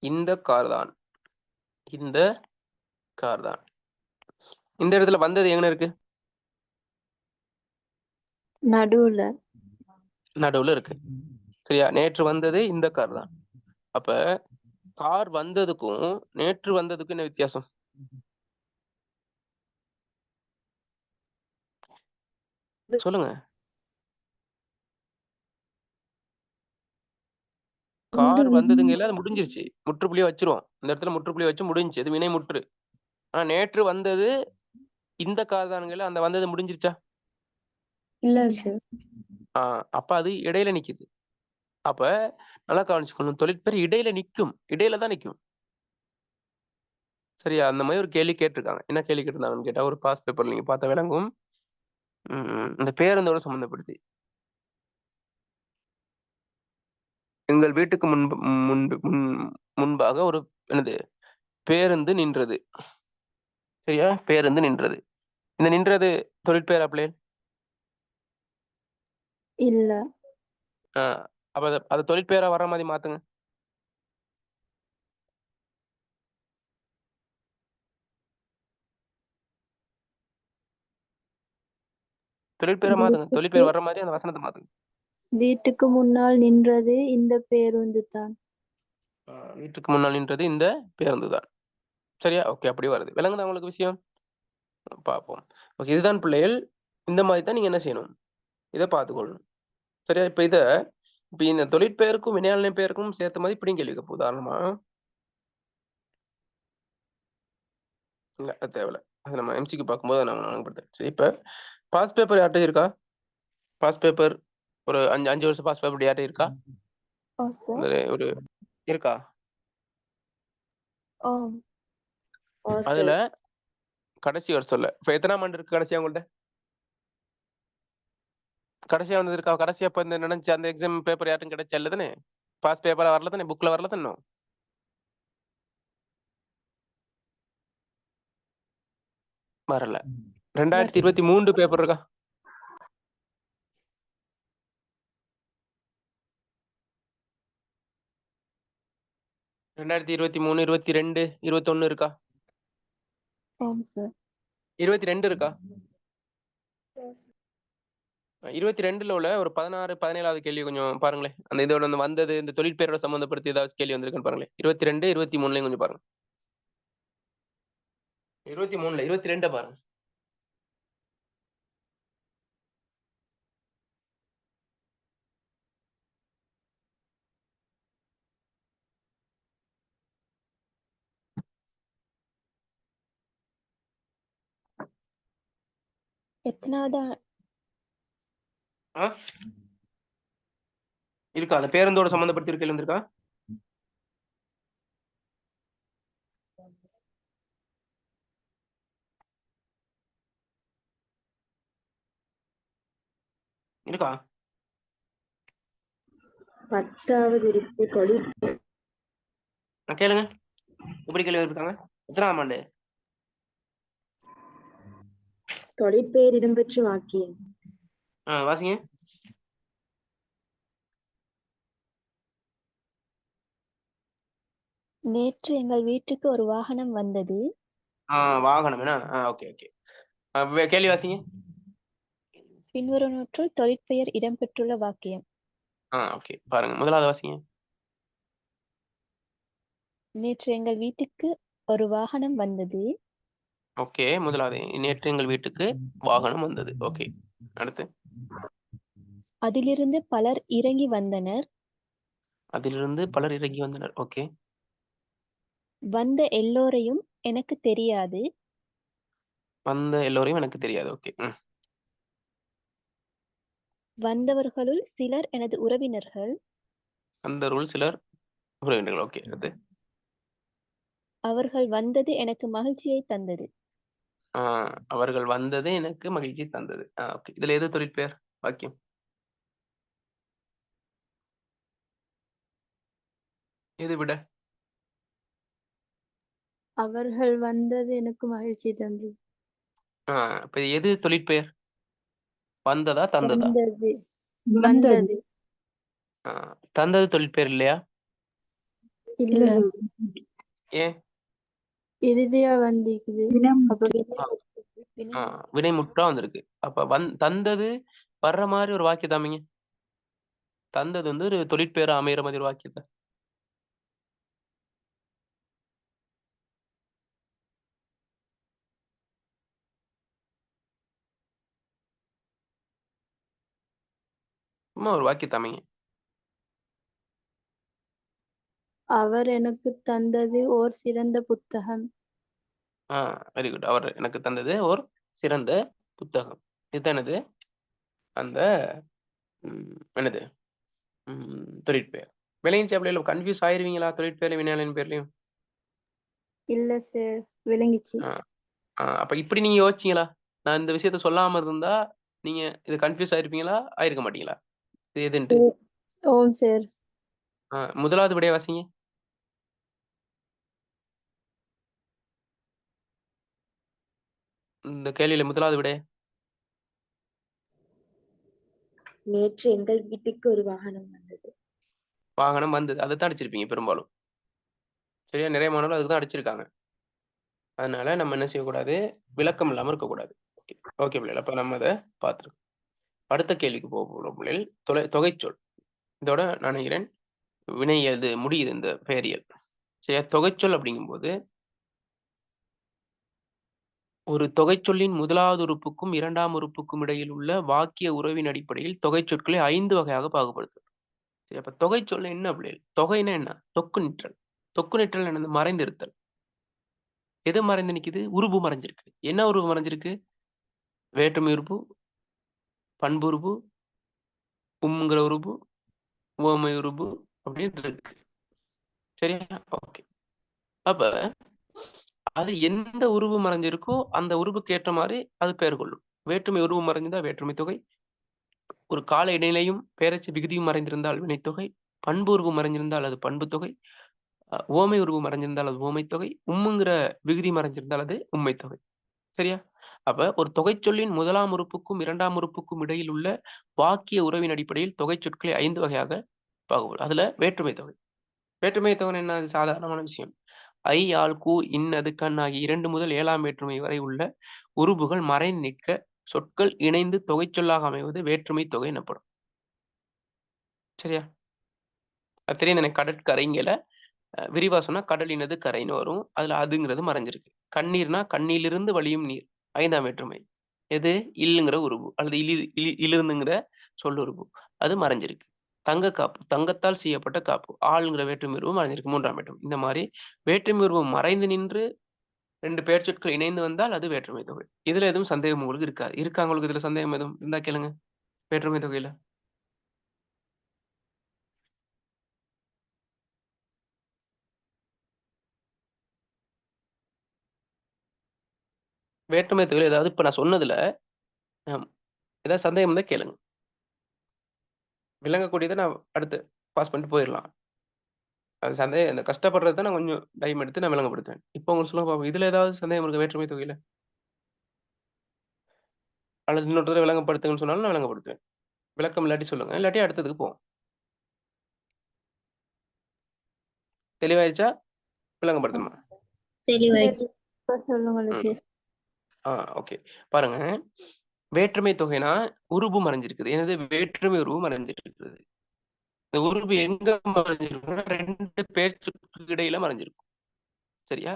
இந்த கார் தான். இந்த கார் தான். இந்த இடத்துல வந்தது எங்க இருக்கு? நடுவுல. நடுவுல இருக்கு. சரியா? நேற்று வந்தது இந்த கார் தான். அப்ப கார் வந்ததுக்கும் நேற்று வந்ததுக்கும் என்ன வித்தியாசம்? சொல்லுங்க. கார் வந்ததுங்கையில அது முடிஞ்சிருச்சு. முற்றுப்புள்ளியா வச்சிருவோம். இந்த இடத்துல முற்றுப்புள்ளி வச்சு முடிஞ்சுச்சு. அது வினைமுற்று. ஆனா நேற்று வந்தது இந்த கார் தானுங்கல்ல, அந்த வந்தது முடிஞ்சிருச்சா? இல்ல சார். அப்ப அது இடையில நிக்குது. அப்ப நல்லா கவனிச்சுக்கணும். தொழிற்பெயர் இடையில நிக்கும். இடையில தான் நிக்கும். சரியா? அந்த மாதிரி ஒரு கேள்வி கேட்டிருக்காங்க. என்ன கேள்வி கேட்டிருந்தாங்கன்னு கேட்டா, ஒரு பாஸ் பேப்பர்ல நீங்க பார்த்தா விளங்கும். இந்த பேருந்தோட சம்பந்தப்படுத்தி. எங்கள் வீட்டுக்கு முன்பாக ஒரு என்னது பேருந்து நின்றது. சரியா? பேருந்து நின்றது. இந்த நின்றது தொழிற்பெயரா பிள்ளைகள்? இல்ல. அப்ப அத தொழிற்பெயரா வர்ற மாதிரி மாத்துங்க. தொழிற்பெயரா மாத்துங்க. தொழிற்பெயர் வர்ற மாதிரி அந்த வசனத்தை மாத்துங்க. வீட்டுக்கு முன்னால் நின்றது இந்த பேருந்து தான். வீட்டுக்கு முன்னால் நின்றது இந்த பேருந்து தான். சரியா? ஓகே, அப்படி வருது. விளங்குதா உங்களுக்கு விஷயம்? பார்ப்போம். ஓகே, இதுதான் பிள்ளைகள். இந்த மாதிரி தான் நீங்க என்ன செய்யணும்? இதை பார்த்துக்கொள்ளணும். சரியா? இப்ப இந்த தொழிற்பெயருக்கும் வினையாளனை பெயருக்கும் சேர்த்த மாதிரி இப்படியும் கேள்வி கேட்போம். உதாரணமா இல்ல, அது தேவையில்ல. அது நம்ம எம்சிக்கு பார்க்கும்போது நம்ம ஞாபகப்படுத்துறேன். சரி, இப்ப பாஸ் பேப்பர் யார்கிட்ட இருக்கா? பாஸ் பேப்பர் ஒரு 5 வருஷம் பாஸ் பேப்பர் யார்கிட்ட இருக்கா? ஒரு இருக்கா? அதுல கடைசி வருஷம் இல்ல. இப்ப எத்தனாம் ஆண்டு இருக்கு கடைசியா உங்கள்ட்ட? கடைசியா வந்தது இருக்கா? கடைசியா இப்ப இந்த நினைச்ச அந்த எக்ஸாம் பேப்பர் யாருக்கும் கிடைச்சா இல்ல தானே? பாஸ் பேப்பரா வரல தானே? புக்ல வரல தானே? வரல. 2023 பேப்பர் இருக்கா? ரெண்டாயிரத்தி 23, 22, 21 இருக்கா? 22 இருக்கா? 22ல உள்ள ஒரு 16, 17வது கேள்வி கொஞ்சம் பாருங்களேன். அந்த இதோட வந்தது இந்த தொழிற்பெயரோட சம்பந்தப்படுத்தி ஏதாவது கேள்வி வந்திருக்குன்னு பாருங்களேன். 22, 23லையும் கொஞ்சம் பாருங்க. 23ல 22 பாருங்க. எத்தனாவது இருக்கா? அந்த பேருந்தோட சம்பந்தப்படுத்தி கேள்வி வந்திருக்கா? இருக்கா? 10வது இருக்கு. கேளுங்க. எப்படி கேள்வி இருக்காங்க? எத்தனாம் ஆண்டு? தொழிற்பெயர் இடம்பெற்ற வாக்கியம். வாசிங்க. நேற்று எங்கள் வீட்டுக்கு ஒரு வாகனம் வந்தது. வாகனம் என்ன? Okay okay. கேள்வி வாசிங்க. பின்வருவனவற்றுள் தொழிற்பெயர் இடம்பெற்றுள்ள வாக்கியம். ஓகே, பாருங்க. முதலாவது வாசிங்க. நேற்று எங்கள் வீட்டுக்கு ஒரு வாகனம் வந்தது. ஓகே, முதலாவது நேற்று எங்கள் வீட்டுக்கு வாகனம் வந்தது. ஓகே, அடுத்து. அதிலிருந்து பலர் இறங்கி வந்தனர். அதிலிருந்து பலர் இறங்கி வந்தனர். ஓகே. வந்த எல்லோரையும் எனக்கு தெரியாது. வந்த எல்லோரையும் எனக்கு தெரியாது. ஓகே. வந்தவர்களுள் சிலர் எனது உறவினர்கள். வந்தவர்கள் சிலர் உறவினர்கள். ஓகே, அடுத்து. அவர்கள் வந்தது எனக்கு மகிழ்ச்சியை தந்தது. அவர்கள் வந்தது எனக்கு மகிழ்ச்சி தந்தது. ஓகே, இதுல எது தொழிற்பெயர் வாக்கியம்? எது விட? அவர்கள் வந்தது எனக்கு மகிழ்ச்சி தந்தது. இப்ப எது தொழிற்பெயர்? வந்ததா, தந்ததா? வந்தது வந்தது தந்தது தொழிற்பெயர் இல்லையா? இல்ல ஏன்? இறுதியா வந்திக்குது அப்ப ஆ, வினைமுற்றா வந்திருக்கு. அப்ப தந்தது வர்ற மாதிரி ஒரு வாக்கியத்தை அமைங்க. தந்தது வந்து ஒரு தொழிற்பெயரா அமைகிற மாதிரி ஒரு வாக்கியத்தை. சும்மா ஒரு வாக்கியத்தை அமைங்க. அவர் எனக்கு தந்தது ஓர் சிறந்த புத்தகம். Very good. அவர் எனக்கு தந்தது ஒரு சிறந்த புத்தகம். இதுதான் என்னது? அந்த என்னது தொழிற்பெயர். விளையின் சேப்பலையில் கன்ஃபியூஸ் ஆயிருவீங்களா? தொழிற்பெயர் வினையாளின் பேர்லயும். இல்ல சார், விளங்கிச்சு. அப்ப இப்படி நீங்க யோசிச்சீங்களா? நான் இந்த விஷயத்த சொல்லாம இருந்தா நீங்க இது கன்ஃபியூஸ் ஆயிருப்பீங்களா? ஆயிருக்க மாட்டீங்களா? இது எதுன்ட்டு. ஓம் சார். முதலாவது விடைய வாசிங்க. இந்த கேள்வியில முதலாவது விடைய. நேற்று எங்கள் வீட்டுக்கு ஒரு வாகனம் வந்தது. வாகனம் வந்தது. அதைத்தான் அடிச்சிருப்பீங்க பெரும்பாலும். சரியா? நிறைய மாணவர்கள் அதுக்கு தான் அடிச்சிருக்காங்க. அதனால நம்ம என்ன செய்யக்கூடாது? விளக்கம் இல்லாம இருக்கக்கூடாது. ஓகே பிள்ளைகள். அப்ப நம்ம அதை பார்த்துருக்கோம். அடுத்த கேள்விக்கு போக போறோம் பிள்ளைகள். தொகைச்சொல். இதோட நான் நினைக்கிறேன் வினை இது முடியுது இந்த பெயரியல். சரியா? தொகைச்சொல் அப்படிங்கும்போது ஒரு தொகைச்சொல்லின் முதலாவது உறுப்புக்கும் இரண்டாம் உறுப்புக்கும் இடையில் உள்ள வாக்கிய உறவின் அடிப்படையில் தொகைச்சொற்களை 5 வகையாக பாகுபடுத்தும். சரி, அப்ப தொகைச்சொல் என்ன பிள்ளைகள்? தொகைன்னா என்ன? தொக்கு நிற்றல். தொக்கு நிற்றல் என்னது? மறைந்திருத்தல். எது மறைந்து நிக்குது? உருபு மறைஞ்சிருக்கு. என்ன உருபு மறைஞ்சிருக்கு? வேற்றுமை உறுப்பு, பண்பு உறுப்பு, உம்ங்கிற உறுப்பு, உவமை உறுப்பு அப்படின்னு இருக்கு. சரியா? ஓகே. அப்ப அது எந்த உருவு மறைஞ்சிருக்கோ அந்த உருவுக்கு ஏற்ற மாதிரி அது பெயர் கொள்ளும். வேற்றுமை உருவு மறைஞ்சிருந்தா வேற்றுமை தொகை, ஒரு கால இடைநிலையும் பெயரச்ச விகுதியும் மறைந்திருந்தால் வினைத்தொகை, பண்பு உருவு மறைஞ்சிருந்தால் அது பண்பு தொகை, உவமை உருவு மறைஞ்சிருந்தால் அது உவமை தொகை, உம்முங்கிற விகுதி மறைஞ்சிருந்தால் அது உண்மை தொகை. சரியா? அப்ப ஒரு தொகைச்சொல்லின் முதலாம் உறுப்புக்கும் இரண்டாம் உறுப்புக்கும் இடையில் உள்ள வாக்கிய உறவின் அடிப்படையில் தொகைச்சொற்களை 5 வகையாக பாகுபடும். அதுல வேற்றுமை தொகை. வேற்றுமை தொகை என்ன? அது சாதாரணமான விஷயம். ஐ, ஆள், கூ, இன்னது, கண் ஆகிய 2 முதல் 7ஆம் வேற்றுமை வரை உள்ள உருபுகள் மறைந்து நிற்க சொற்கள் இணைந்து தொகைச்சொல்லாக அமைவது வேற்றுமை தொகை எனப்படும். சரியா? அது தெரியும் எனக்கு. கடற்கரைங்கல விரிவா சொன்னா கடலினது கரைன்னு வரும். அதுல அதுங்கிறது மறைஞ்சிருக்கு. கண்ணீர்னா கண்ணிலிருந்து வழியும் நீர் 5ஆம் வேற்றுமை. எது? இல்லுங்கிற உருபு அல்லது இலிருந்துங்கிற சொல்லுருபு அது மறைஞ்சிருக்கு. தங்க காப்பு தங்கத்தால் செய்யப்பட்ட காப்பு ஆளுங்கிற வேற்றுமை உருவம் மறைஞ்சிருக்கு 3ஆம் வேற்றுமை. இந்த மாதிரி வேற்றுமை உருவம் மறைந்து நின்று 2 பெயர் சொற்கள் இணைந்து வந்தால் அது வேற்றுமை தொகை. இதுல எதுவும் சந்தேகம் உங்களுக்கு இருக்காது. இருக்கா உங்களுக்கு இதுல சந்தேகம் எதுவும் இருந்தா கேளுங்க. வேற்றுமை தொகையில வேற்றுமை தொகையில ஏதாவது இப்ப நான் சொன்னதுல ஏதாவது சந்தேகம் இருந்தா கேளுங்க. விளங்கக்கூடியதை நான் அடுத்து பாஸ் பண்ணிட்டு போயிடலாம். அது சந்தேகம் இந்த கஷ்டப்படுறத நான் கொஞ்சம் டைம் எடுத்து நான் விளங்கப்படுத்துவேன். இப்போ உங்களுக்கு சொல்லுங்க பாப்போம். இதுல ஏதாவது சந்தேகம் இருக்கு வேற்றுமை தொகையில? அல்லது இன்னொரு தடவை விளங்கப்படுத்துங்கன்னு சொன்னாலும் நான் விளங்கப்படுத்துவேன். விளக்கம் இல்லாட்டி சொல்லுங்க. இல்லாட்டி அடுத்ததுக்கு போவோம். தெளிவாயிருச்சா? விளங்கப்படுத்தணுமா? தெளிவாயிடுச்சு. சொல்லுங்க சார். ஓகே. பாருங்க. வேற்றுமை தொகைனா உருபு மறைஞ்சிருக்குது. என்னது? வேற்றுமை உருவு மறைஞ்சிருக்குது. இந்த உருபு எங்க மறைஞ்சிருக்குன்னா 2 பெயர் சொற்களுக்கு இடையில மறைஞ்சிருக்கும். சரியா?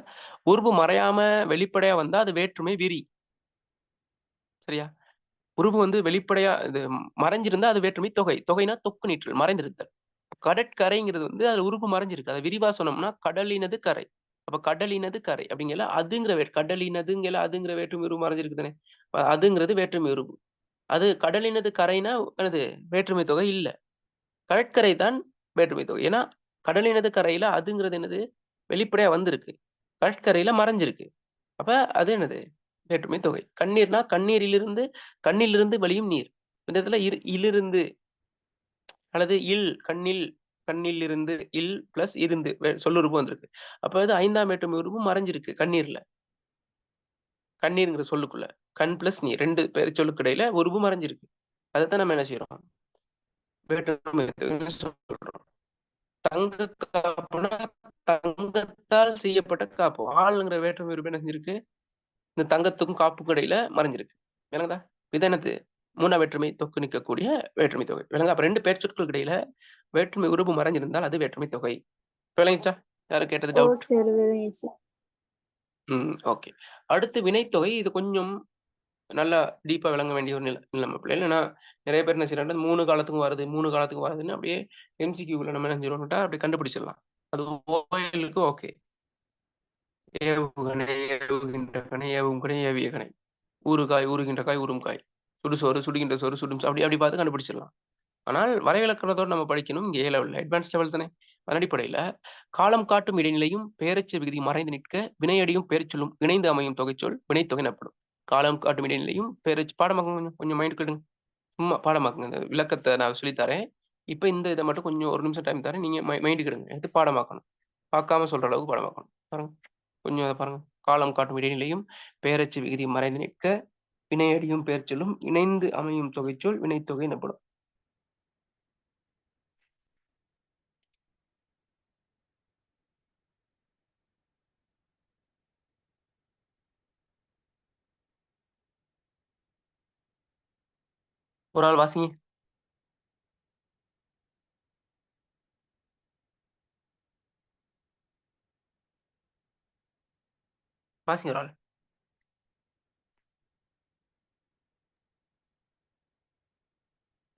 உருபு மறையாம வெளிப்படையா வந்தா அது வேற்றுமை விரி. சரியா? உருபு வந்து வெளிப்படையா இது மறைஞ்சிருந்தா அது வேற்றுமை தொகை. தொகைனா தொக்கு நீற்றல், மறைந்திருத்தல். கடற்கரைங்கிறது வந்து அது உருபு மறைஞ்சிருக்கு. அதை விரிவா சொன்னோம்னா கடலினது கரை. அப்ப கடலினது கரை அப்படிங்கல அதுங்கிற கடலினதுங்கல அதுங்கிற வேற்றுமை உருவு மறைஞ்சிருக்கு தானே. அதுங்கிறது வேற்றுமை உருவு. அது கடலினது கரைனா என்னது? வேற்றுமை தொகை இல்ல. கடற்கரை தான் வேற்றுமை தொகை. ஏன்னா கடலினது கரையில அதுங்கிறது என்னது? வெளிப்படையா வந்திருக்கு. கடற்கரையில மறைஞ்சிருக்கு. அப்ப அது என்னது? வேற்றுமை தொகை. கண்ணீர்னா கண்ணிலிருந்து வழியும் நீர். இந்த இடத்துல இலிருந்து அல்லது கண்ணில் இருந்து பிளஸ் இருந்து சொல்லுறுப்பு வந்திருக்கு. அப்ப அது 5ஆம் வேற்றுமை உறுப்பு மறைஞ்சிருக்கு கண்ணீர்ல. கண்ணீர்ங்கிற சொல்லுக்குள்ள. கண் பிளஸ் நீர் 2 பேர் சொல்லுக்கு இடையில உருபு மறைஞ்சிருக்கு. அதைத்தான் நம்ம என்ன செய்யறோம்? வேற்றுமை தொகைன்னு சொல்றோம். தங்க காப்புனா தங்கத்தால் செய்யப்பட்ட காப்பு. ஆளுங்கிற வேற்றுமை உருபு என்ன செஞ்சிருக்கு? இந்த தங்கத்துக்கும் காப்புக்கும் இடையில மறைஞ்சிருக்கு. விளங்குதா? இது என்னது? 3ஆம் வேற்றுமை தொக்கு நிற்கக்கூடிய வேற்றுமை தொகை. விளங்க? அப்ப 2 பேர் சொற்களுக்கு இடையில வேற்றுமை உருபு மறைஞ்சிருந்தால் அது வேற்றுமை தொகை. விளங்கிச்சா? யாரும் கேட்டது ஓ டவுட்? சரி விளங்கிச்சு. ஓகே. அடுத்து வினைத்தொகை. இது கொஞ்சம் நல்லா டீப்பா விளங்க வேண்டிய ஒரு நிலைமை பிள்ளைகள். ஏன்னா நிறைய பேர் என்ன செய்யறாங்க, 3 காலத்துக்கும் வருது 3 காலத்துக்கும் வருதுன்னு அப்படியே MCQல நம்ம என்ன செஞ்சிடணும்ட்டா அப்படி கண்டுபிடிச்சிடலாம். அது ஓயலுக்கு ஓகே. ஏவுகணை, ஏவுகின்ற கணை, ஏவும் கணை, ஏவிய கணை, ஊறுகாய், ஊறுகின்ற காய், ஊறும் காய், சுடுசோறு, சுடுகின்ற சோறு, சுடும் அப்படி அப்படி பார்த்து கண்டுபிடிச்சிடலாம். ஆனால் வரைவிலக்கணத்தோடு நம்ம படிக்கணும். இங்கே லெவல் அட்வான்ஸ் லெவல் தானே. அதன் அடிப்படையில காலம் காட்டும் இடைநிலையும் பெயரெச்ச விகுதி மறைந்து நிற்க வினையடியும் பெயர்ச்சொல்லும் இணைந்து அமையும் தொகைச்சொல் வினைத்தொகை எனப்படும். காலம் காட்டும் இடைநிலையும் பெயரெச்சு பாடமாக்குங்க, கொஞ்சம் மைண்ட் கெடுங்க, சும்மா பாடமாக்குங்க. இந்த விளக்கத்தை நான் சொல்லித்தரேன். இப்போ இந்த இதை மட்டும் கொஞ்சம் ஒரு நிமிஷம் டைம் தரேன். நீங்க மைண்டு கெடுங்க, எடுத்து பாடமாக்கணும். பார்க்காம சொல்ற அளவுக்கு பாடமாக்கணும். பாருங்க, கொஞ்சம் அதை பாருங்க. காலம் காட்டும் இடைநிலையும் பெயரெச்ச விகுதி மறைந்து நிற்க வினையடியும் பெயர்ச்சொல்லும் இணைந்து அமையும் தொகைச்சொல் வினைத்தொகை எனப்படும். ஒரு ஆள் வாசிங்க. வாசிங்க ஒரு ஆள்.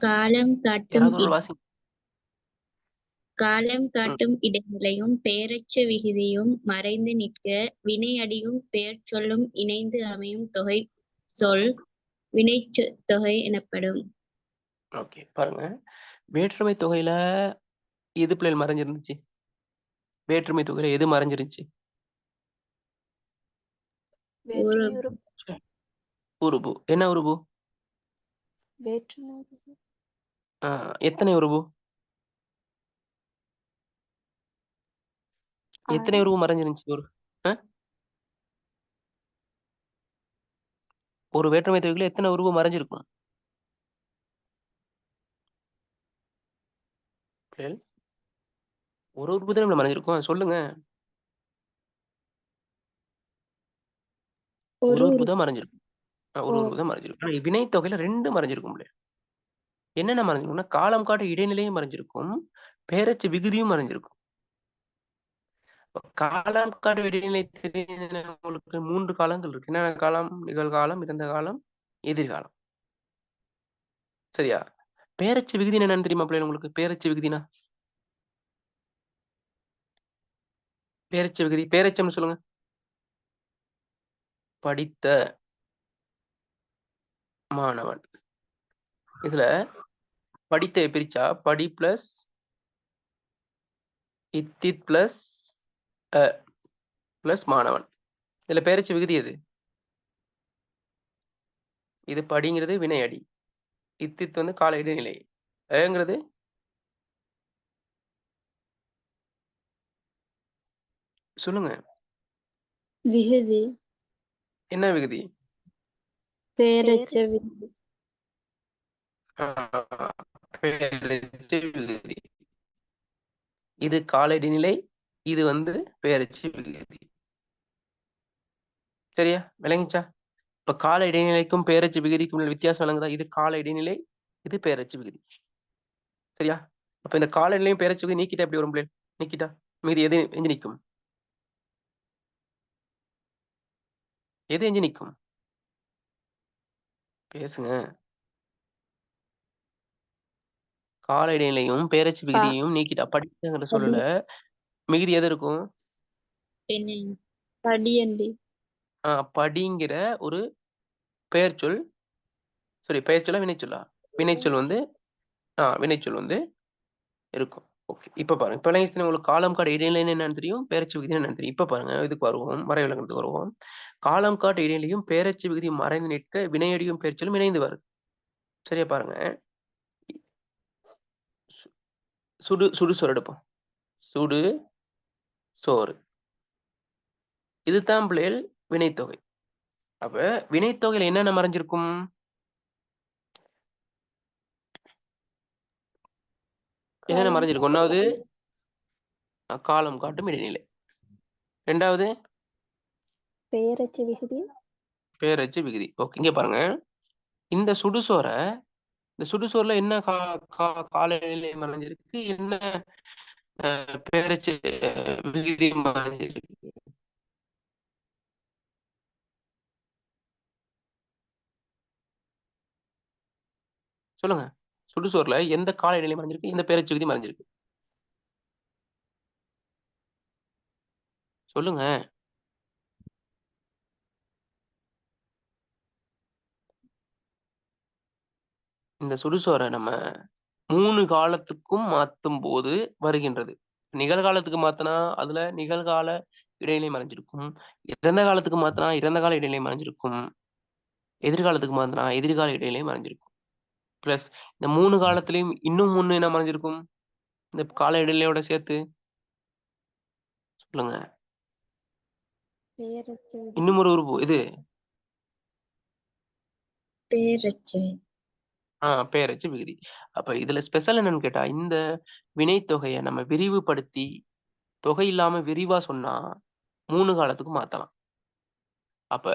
காலம் காட்டும் யாராவது ஒரு வாசிங்க. காலம் காட்டும் இடைநிலையும் பெயரெச்ச விகுதியும் மறைந்து நிற்க வினையடியும் பெயர் சொல்லும் இணைந்து அமையும் தொகை சொல் வினைத்தொகை எனப்படும். ஓகே, பாருங்க. வேற்றுமை தொகையில எது பிள்ளைகள் மறைஞ்சிருந்துச்சு? வேற்றுமை தொகையில எது மறைஞ்சிருந்துச்சு? வேற்றுமை உருபு. உருபு. என்ன உருபு? வேற்றுமை உருபு. எத்தனை உருபு? எத்தனை உருவு மறைஞ்சிருந்துச்சு? ஒரு வேற்றுமை தொகையில எத்தனை உருவு மறைஞ்சிருக்கும்? ஒரு உருவு தான் நம்மள மறைஞ்சிருக்கும், சொல்லுங்க. ஒரு உருவு தான் மறைஞ்சிருக்கும். ஒரு உருவு தான் மறைஞ்சிருக்கும். ஆனா வினை தொகையில 2 மறைஞ்சிருக்கும். என்னென்ன மறைஞ்சிருக்கும்னா காலம் காட்ட இடைநிலையும் மறைஞ்சிருக்கும், பெயரச்ச விகுதியும் மறைஞ்சிருக்கும். காலம் காட்ட இடைநிலை தெரிந்த உங்களுக்கு 3 காலங்கள் இருக்கு. என்னென்ன காலம்? நிகழ்காலம், இறந்த காலம், எதிர்காலம். சரியா? பெயரச்ச விகுதி என்னன்னு தெரியுமா பிள்ளைகள் உங்களுக்கு? பெயரச்ச விகுதினா பெயரச்ச விகுதி, பெயரச்சம்னு சொல்லுங்க. படித்த மாணவன். இதுல படித்த பிரிச்சா படி பிளஸ் இத்தித் பிளஸ் பிளஸ் மாணவன். இதுல பெயரச்ச விகுதி எது? இது படிங்கிறது வினை அடி, இத்தித் வந்து கால இடைநிலை, ஏங்கிறது சொல்லுங்க. விகுதி. என்ன விகுதி? பெயரெச்ச விகுதி. பெயரெச்ச விகுதி. இது கால இடைநிலை, இது வந்து பெயரெச்ச விகுதி. சரியா? விளங்கிச்சா? இப்ப கால இடைநிலைக்கும் பெயரெச்ச விகுதிக்கும் உள்ள வித்தியாசம் விளங்குதா? இது கால இடைநிலை, இது பெயரெச்ச விகுதி. சரியா? அப்ப இந்த கால இடைநிலையும் பெயரெச்ச விகுதி நீக்கிட்டா எப்படி வரும் பிள்ளை? நீக்கிட்டா மீதி எது எஞ்சி நிற்கும்? எது எஞ்சி நிற்கும்? பேசுங்க. கால இடைநிலையும் பெயரெச்ச விகுதியும் நீக்கிட்டா படிங்கிற சொல்லல மிகுதி எது இருக்கும்? படியண்டி. படிங்கிற ஒரு பெயர் சொல், சரி பெயர் சொல்ல வினைச்சொல்லா? வினைச்சொல் வந்து வினைச்சொல் வந்து இருக்கும். ஓகே, இப்ப பாருங்க. இப்ப உங்களுக்கு காலம் காட்ட இடைநிலைன்னு என்னன்னு தெரியும், பெயரச்ச விகுதி என்னன்னு தெரியும். இப்ப பாருங்க, இதுக்கு வருவோம், வரைவிலக்கணத்துக்கு வருவோம். காலம் காட்ட இடைநிலையும் பெயரச்ச விகுதி மறைந்து நிற்க வினையடியும் பெயர்ச்சொல்லும் இணைந்து வருது. சரியா? பாருங்க, சுடு சோறு எடுப்போம். சுடு சோறு, இதுதான் பிள்ளைகள் வினைத்தொகை. அப்ப வினைத்தொகையில என்னென்ன மறைஞ்சிருக்கும்? என்னென்ன மறைஞ்சிருக்கும்? ஒன்னாவது காலம் காட்டும் இடைநிலை. ரெண்டாவது பெயரச்ச விகுதி. பெயரச்சு விகுதி. ஓகே, இங்க பாருங்க. இந்த சுடுசோறுல என்ன கால இடைநிலை மறைஞ்சிருக்கு, என்ன பெயரச்சு விகுதி மறைஞ்சிருக்கு? சொல்லுங்க. சுடுசோறுல எந்த கால இடைநிலை மறைஞ்சிருக்கு, எந்த பெயரச்சு விகுதி மறைஞ்சிருக்கு? சொல்லுங்க. இந்த சுடுசோறை நம்ம 3 காலத்துக்கும் மாத்தும் போது வருகின்றது. நிகழ்காலத்துக்கு மாத்துனா அதுல நிகழ்கால இடைநிலை மறைஞ்சிருக்கும். இறந்த காலத்துக்கு மாத்துனா இறந்த கால இடைநிலை மறைஞ்சிருக்கும். எதிர்காலத்துக்கு மாத்துனா எதிர்கால இடைநிலை மறைஞ்சிருக்கும். பிளஸ் இந்த 3 காலத்திலயும் இன்னும் 3 என்ன மறைஞ்சிருக்கும்? இந்த கால இடைநிலையோட சேர்த்து சொல்லுங்க. பெயரச்ச விகுதி. இன்னும் ஒரு உறுப்பு இது பெயரச்சு பெயரச்சு விகுதி. அப்ப இதுல ஸ்பெஷல் என்னன்னு கேட்டா, இந்த வினைத்தொகையை நம்ம விரிவுபடுத்தி தொகை இல்லாம விரிவா சொன்னா 3 காலத்துக்கும் மாத்தலாம். அப்ப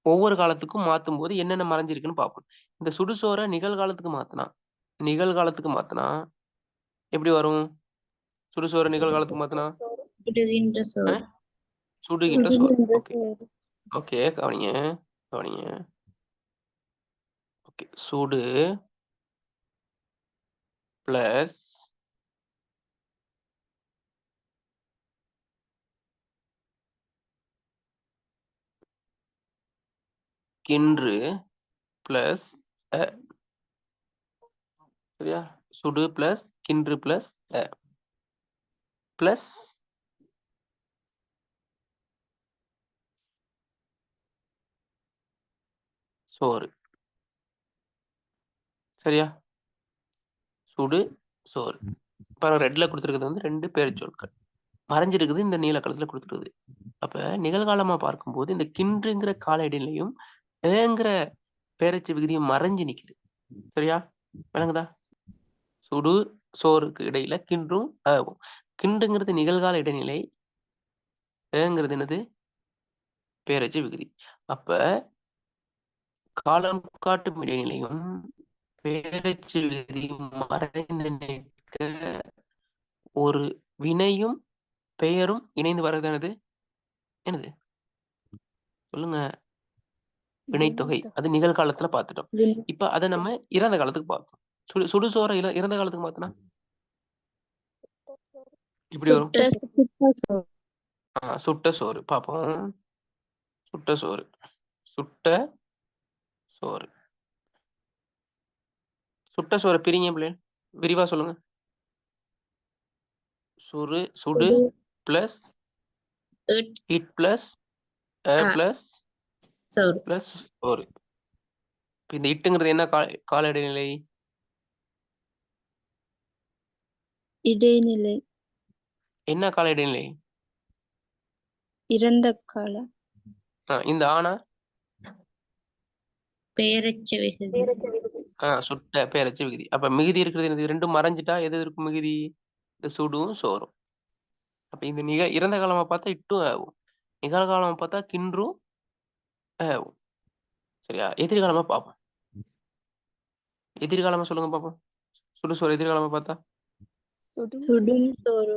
ஒவ்வொரு காலத்துக்கும் மாத்தும்போது என்னென்ன மறைஞ்சிருக்குன்னு பார்ப்போம். இந்த சுடுசோற நிகழ்காலத்துக்கு மாத்துனா எப்படி வரும்? சுடுசோற நிகழ்காலத்துக்கு மாத்துனா சுடுகின்ற அ சோறு. சுடுகின்ற சோறு. சுடுகின்ற ஓகே. சோறு. ஓகே, கவனிங்க. கவனிங்க. ஓகே. சுடு பிளஸ் கின்று பிளஸ் அ. சரியா? சுடு பிளஸ் கின்று பிளஸ் அ பிளஸ் சோறு. சரியா? சுடு சோறு. பாருங்க, ரெட்ல கொடுத்திருக்கிறது வந்து 2 பெயர்ச்சொற்கள். மறைஞ்சிருக்குது இந்த நீல கலத்துல கொடுத்துருக்குது. அப்ப நிகழ்காலமா பார்க்கும்போது இந்த கின்றுங்கிற கால இடைநிலையும் ஏங்கிற பெயரச்சு விகுதியும் மறைஞ்சு நிக்குது. சரியா? விளங்குதா? சுடு சோறுக்கு இடையில கின்றும் ஆகும். கின்றுங்கிறது நிகழ்கால இடைநிலை, ஏங்கிறது என்னது? பெயரச்சு விகுதி. அப்ப காலம் காட்டும் இடைநிலையும் பெயரச்சு விகுதியும் மறைந்து நிற்க ஒரு வினையும் பெயரும் இணைந்து வர்றது என்னது? சொல்லுங்க. வினைத்தொகை. அது நிகழ்காலத்துல பார்த்துட்டோம். இப்ப அத நம்ம இறந்த காலத்துக்கு பார்ப்போம். சுடுசோற இறந்த காலத்துக்கு மாத்துனா இப்படி வரும். சுட்ட சோறு பார்ப்போம். சுட்ட சோறு. சுட்ட சோறு. சுட்ட சோறு பிரிங்க பிள்ளைகள். விரிவா சொல்லுங்க. சுடு பிளஸ் இட் பிளஸ் பிளஸ் சோறு. பிளஸ் சோறு. இந்த இட்டுங்கிறது என்ன கால இடைநிலை? இடைநிலை. என்ன கால இடைநிலை? இறந்த கால. இந்த ஆனா பெயரச்சு விகுதி. சுட்ட பெயரச்சு விகுதி. அப்ப மிகுதி இருக்கிறது என்னது? ரெண்டும் மறைஞ்சிட்டா எது இருக்கும் மிகுதி? இந்த சுடும் சோறும். அப்ப இந்த இறந்த காலமா பார்த்தா இட்டும் ஆகும். நிகழ்காலமா பார்த்தா கின்றும் ஆகும். சரியா? எதிர்காலமா பார்ப்போம். எதிர்காலமா சொல்லுங்க பார்ப்போம். சுடுசோறு எதிர்காலமா பார்த்தா சுடும் சோறு.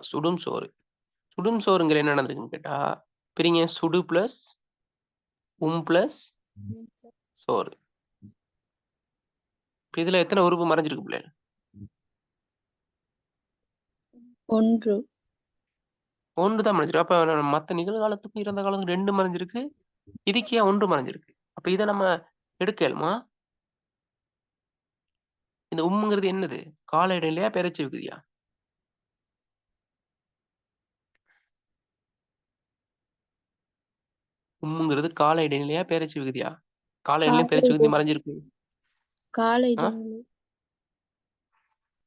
சுடும் சோறு. சுடும் சோறுங்கிற என்ன நடந்திருக்குன்னு கேட்டா, பிரிங்க. சுடு பிளஸ் பிளஸ் சோறு. இப்ப இதுல எத்தனை உறுப்பு மறைஞ்சிருக்கு பிள்ளைகள்? 1. 1 தான் மறைஞ்சிருக்கு. அப்ப மத்த நிகழ்காலத்துக்கும் இறந்த காலத்துக்கும் 2 மறைஞ்சிருக்கு. இதுக்கு ஏன் 1 மறைஞ்சிருக்கு? அப்ப இதை நம்ம எடுக்கலுமா? இந்த உம்முங்கிறது என்னது? கால இடைநிலையா பெயரச்சு விகுதியா? உம்முங்கிறது கால இடைநிலையா பெயரச்சு விகுதியா? கால இடைநிலை பெயரச்சு விகுதி மறைஞ்சிருக்கு. கால இடைநிலை.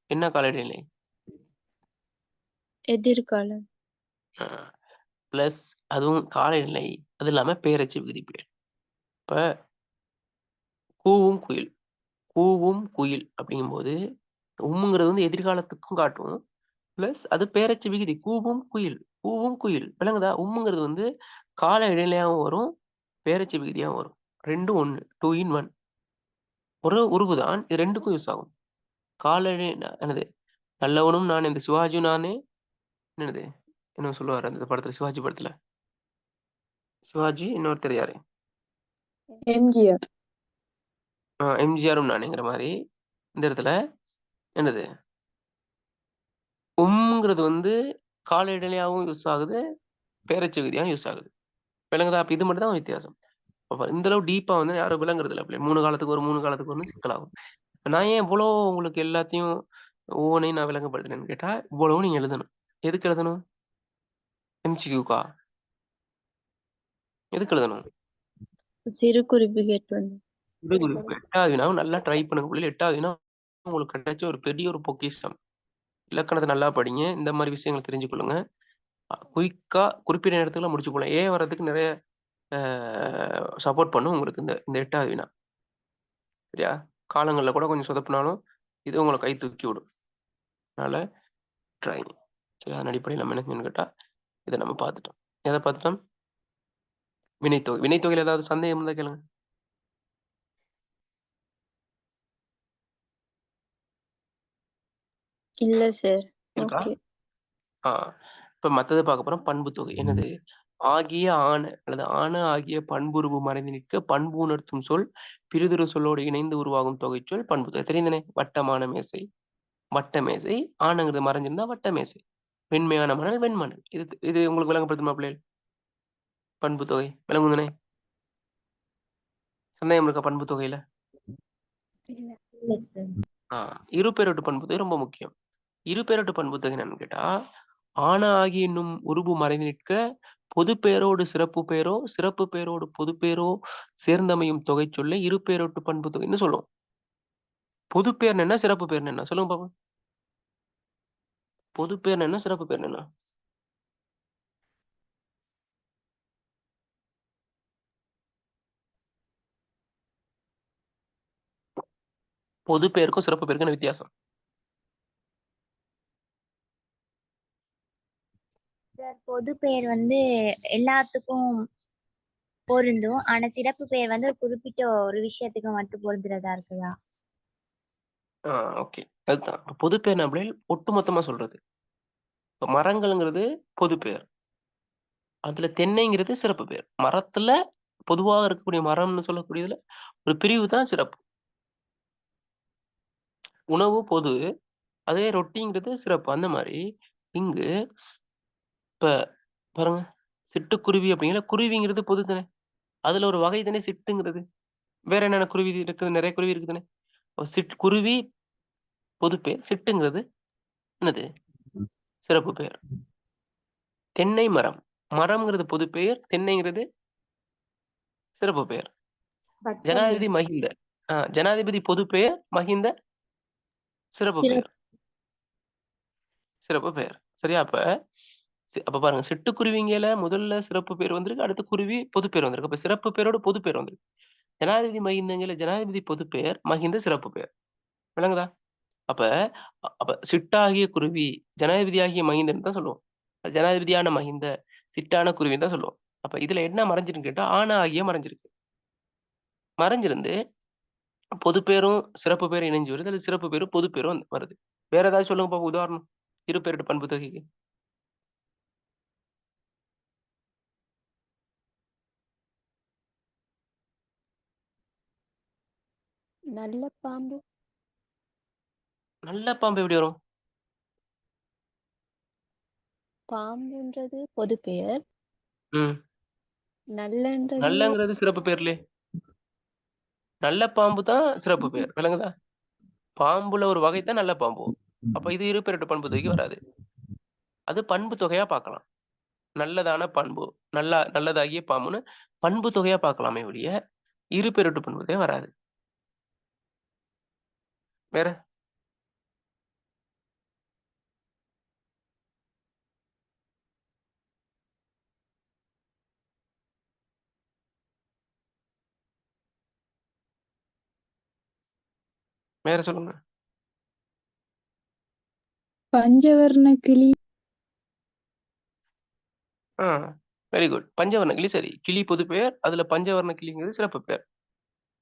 என்ன கால இடைநிலை? எதிர்காலம். பிளஸ் அதுவும் காலநிலை, அது இல்லாம பெயரெச்ச விகுதி பெயர். இப்ப கூவும் குயில். கூவும் குயில் அப்படிங்கும்போது உம்முங்கிறது வந்து எதிர்காலத்துக்கும் காட்டும். பிளஸ் அது பெயரெச்ச விகுதி. கூவும் குயில். கூவும் குயில். விளங்குதா? உம்முங்கிறது வந்து கால இடைநிலையாவும் வரும், பெயரெச்ச விகுதியாவும் வரும். 2ம் 1. 2 in 1. ஒரு உருவு தான். இது 2க்கும் யூஸ் ஆகும். கால என்னது? நல்லவனும் நான், இந்த சிவாஜியும் நானு. என்னது? என்ன சொல்லுவாரு அந்த படத்துல, சிவாஜி படத்துல? சிவாஜி, இன்னொருத்தர் யாரு? எம்ஜிஆர். எம்ஜிஆரும் நானுங்கிற மாரி இந்த இடத்துல என்னது? உம்ங்கிறது வந்து கால இடைநிலையாவும் யூஸ் ஆகுது, பெயரெச்ச விகுதியாவும் யூஸ் ஆகுது. விளங்குதா? அப்ப இது மட்டும் தான் வித்தியாசம். அப்ப இந்த அளவு டீப்பா வந்து யாரும் விளங்குறது இல்ல. 3 காலத்துக்கு ஒரு 3 காலத்துக்கு ஒருன்னு சிக்கலாகும். நான் ஏன் இவ்வளோ உங்களுக்கு எல்லாத்தையும் ஒவ்வொன்னையும் நான் விளங்கப்படுத்தினேன்னு கேட்டா, இவ்வளவும் நீங்க எழுதணும். எதுக்கு எழுதணும்? எம்சிக்யூக்கா? எதுக்கு எழுதணும்? சிறு குறிப்பு கேட்டு வந்து விடுகுறிப்பு. 8வது வினாவும் நல்லா ட்ரை பண்ணுங்க பிள்ளைகள. 8வது வினா உங்களுக்கு கிடைச்ச ஒரு பெரிய ஒரு பொக்கிஷம். இலக்கணத்த நல்லா படிங்க. இந்த மாரி விஷயங்கள தெரிஞ்சுக்கொள்ளுங்க. குயிக்கா குறிப்பிட்ட நேரத்துல முடிச்சுக்கொள்ளலாம். ஏ வர்றதுக்கு நெறைய சப்போர்ட் பண்ணும் உங்களுக்கு இந்த இந்த 8வது வினா. சரியா? காலங்கள்ல கூட கொஞ்சம் சொதப்புனாலும், இது உங்கள கை தூக்கி விடும். அதனால ட்ரை. சரி, அதன் அடிப்படையில நம்ம என்ன செஞ்சோம்னு கேட்டா, இத நம்ம பார்த்துட்டோம். எத பார்த்துட்டோம்? வினைத்தொகை. வினைத்தொகையில ஏதாவது சந்தேகம் இருந்தா கேளுங்க. இல்ல சார். இருக்கா? ஓகே. ஆ. இப்ப மத்தத பார்க்க போறோம். பண்புத்தொகை. என்னது? ஆகிய, ஆன அல்லது ஆன ஆகிய பண்புருவு மறைந்து நிற்க பண்பு உணர்த்தும் சொல் பிறிதொரு சொல்லோடு இணைந்து உருவாகும் தொகைச்சொல் பண்புத்தொகை. தெரியுதானே? வட்டமான மேசை, வட்ட மேசை. ஆனங்கிறது மறைஞ்சிருந்தா வட்ட மேசை. வெண்மையான மணல், வெண்மணல். இது இது உங்களுக்கு விளங்கப்படுத்துமா பிள்ளைகள்? பண்புத்தொகை விளங்கும் தானே? சந்தேகம் இருக்கா பண்புத்தொகையில? இல்ல சார். இருபெயரொட்டு பண்புத்தொகை ரொம்ப முக்கியம். இருபெயரொட்டு பண்புத்தொகை என்னன்னு கேட்டா, ஆன ஆகி என்னும் உருபு மறைந்து நிற்க பொதுப்பெயரோடு சிறப்பு பெயரோ, சிறப்பு பெயரோடு பொதுப்பெயரோ சேர்ந்தமையும் தொகைச்சொல்லை இருபெயரொட்டு பண்புத்தொகைன்னு சொல்லுவோம். பொதுப்பெயர்னா என்ன? சிறப்பு பெயர்னா என்ன? சொல்லுங்க பாப்போம். பொதுப்பெயர்னா என்ன? சிறப்பு பெயர்னா என்ன? பொதுப்பெயருக்கும் சிறப்பு பெயருக்கும் என்ன வித்தியாசம்? சார் பொது பெயர் வந்து எல்லாத்துக்கும் பொருந்தும். ஆனா சிறப்பு பெயர் வந்து ஒரு குறிப்பிட்ட ஒரு விஷயத்துக்கு மட்டும் பொருந்துறதா இருக்குதா? ஓகே. அதுதான். இப்ப பொதுப்பெயர்னா அப்படியே ஒட்டுமொத்தமா சொல்றது. இப்ப மரங்கள்ங்கிறது பொதுப்பெயர். அதுல தென்னைங்கிறது சிறப்பு பெயர். மரத்துல பொதுவாக இருக்கக்கூடிய மரம்னு சொல்லக்கூடியதுல ஒரு பிரிவு தான் சிறப்பு. உணவு பொது. அதே ரொட்டிங்கிறது சிறப்பு. அந்த மாரி இங்கு இப்ப பாருங்க, சிட்டுக்குருவி அப்படிங்கிற குருவிங்கிறது பொது தானே. அதுல ஒரு வகை தானே சிட்டுங்கிறது. வேற என்னென்ன குருவி இருக்குது? நெறைய குருவி இருக்கு தானே. குருவி பொது பெயர். சிட்டுங்கிறது என்னது? சிறப்பு பெயர். தென்னை மரம். மரம்ங்கிறது பொது பெயர். தென்னைங்கிறது சிறப்பு பெயர். வட்டமே. ஜனாதிபதி மகிந்த. ஜனாதிபதி பொது பெயர். மகிந்த சிறப்பு பெயர். சிறப்பு பெயர். சரியா? அப்ப பாருங்க, சிட்டுக்குருவிங்கல முதல்ல சிறப்பு பேர் வந்திருக்கு. அடுத்து குருவி பொது பேர் வந்திருக்கு. அப்ப சிறப்பு பேரோட பொது பேர் வந்திருக்கு. ஜனாதிபதி மகிந்தங்கல ஜனாதிபதி பொது பெயர், மகிந்த சிறப்பு பெயர். விளங்குதா? அப்ப அப்ப சிட்டாகிய குருவி, ஜனாதிபதியாகிய மகிந்தன்னு தான் சொல்லுவோம். ஜனாதிபதியான மகிந்த, சிட்டான குருவின்னு தான் சொல்லுவோம். அப்ப இதுல என்ன மறைஞ்சிருக்குன்னு கேட்டா, ஆன ஆகிய மறைஞ்சிருக்கு. மறைஞ்சிருந்து பொது பேரும், சிறப்பு பேரும் இணைஞ்சு வருது. அல்லது சிறப்பு பேரும், பொது பேரும் வருது. வேற ஏதாவது சொல்லுங்க பாப்போம் உதாரணம். இருபெயரொட்டு பண்பு தொகைக்கு. நல்ல பாம்பு. நல்ல பாம்பு எப்படி வரும்? பாம்புன்றது பொது பெயர். ம். நல்லன்றது நல்லங்கிறது சிறப்பு பேர்லே. நல்ல பாம்பு தான் சிறப்பு பெயர். விளங்குதா? பாம்புல ஒரு வகை தான் நல்ல பாம்பு. அப்ப இது இருபெயரொட்டு பண்பு தொகைக்கு வராது. அது பண்பு தொகையா பார்க்கலாம். நல்லதான பண்பு, நல்லதாகிய பாம்புன்னு பண்பு தொகையா பார்க்கலாமே ஒழிய, இருபெயரொட்டு பண்பு தொகை வராது. வேற? வேற சொல்லுங்க. பஞ்சவர்ண கிளி. Very good. பஞ்சவர்ண கிளி சரி. கிளி பொது பெயர், அதுல பஞ்சவர்ண கிளிங்கிறது சிறப்பு பெயர்.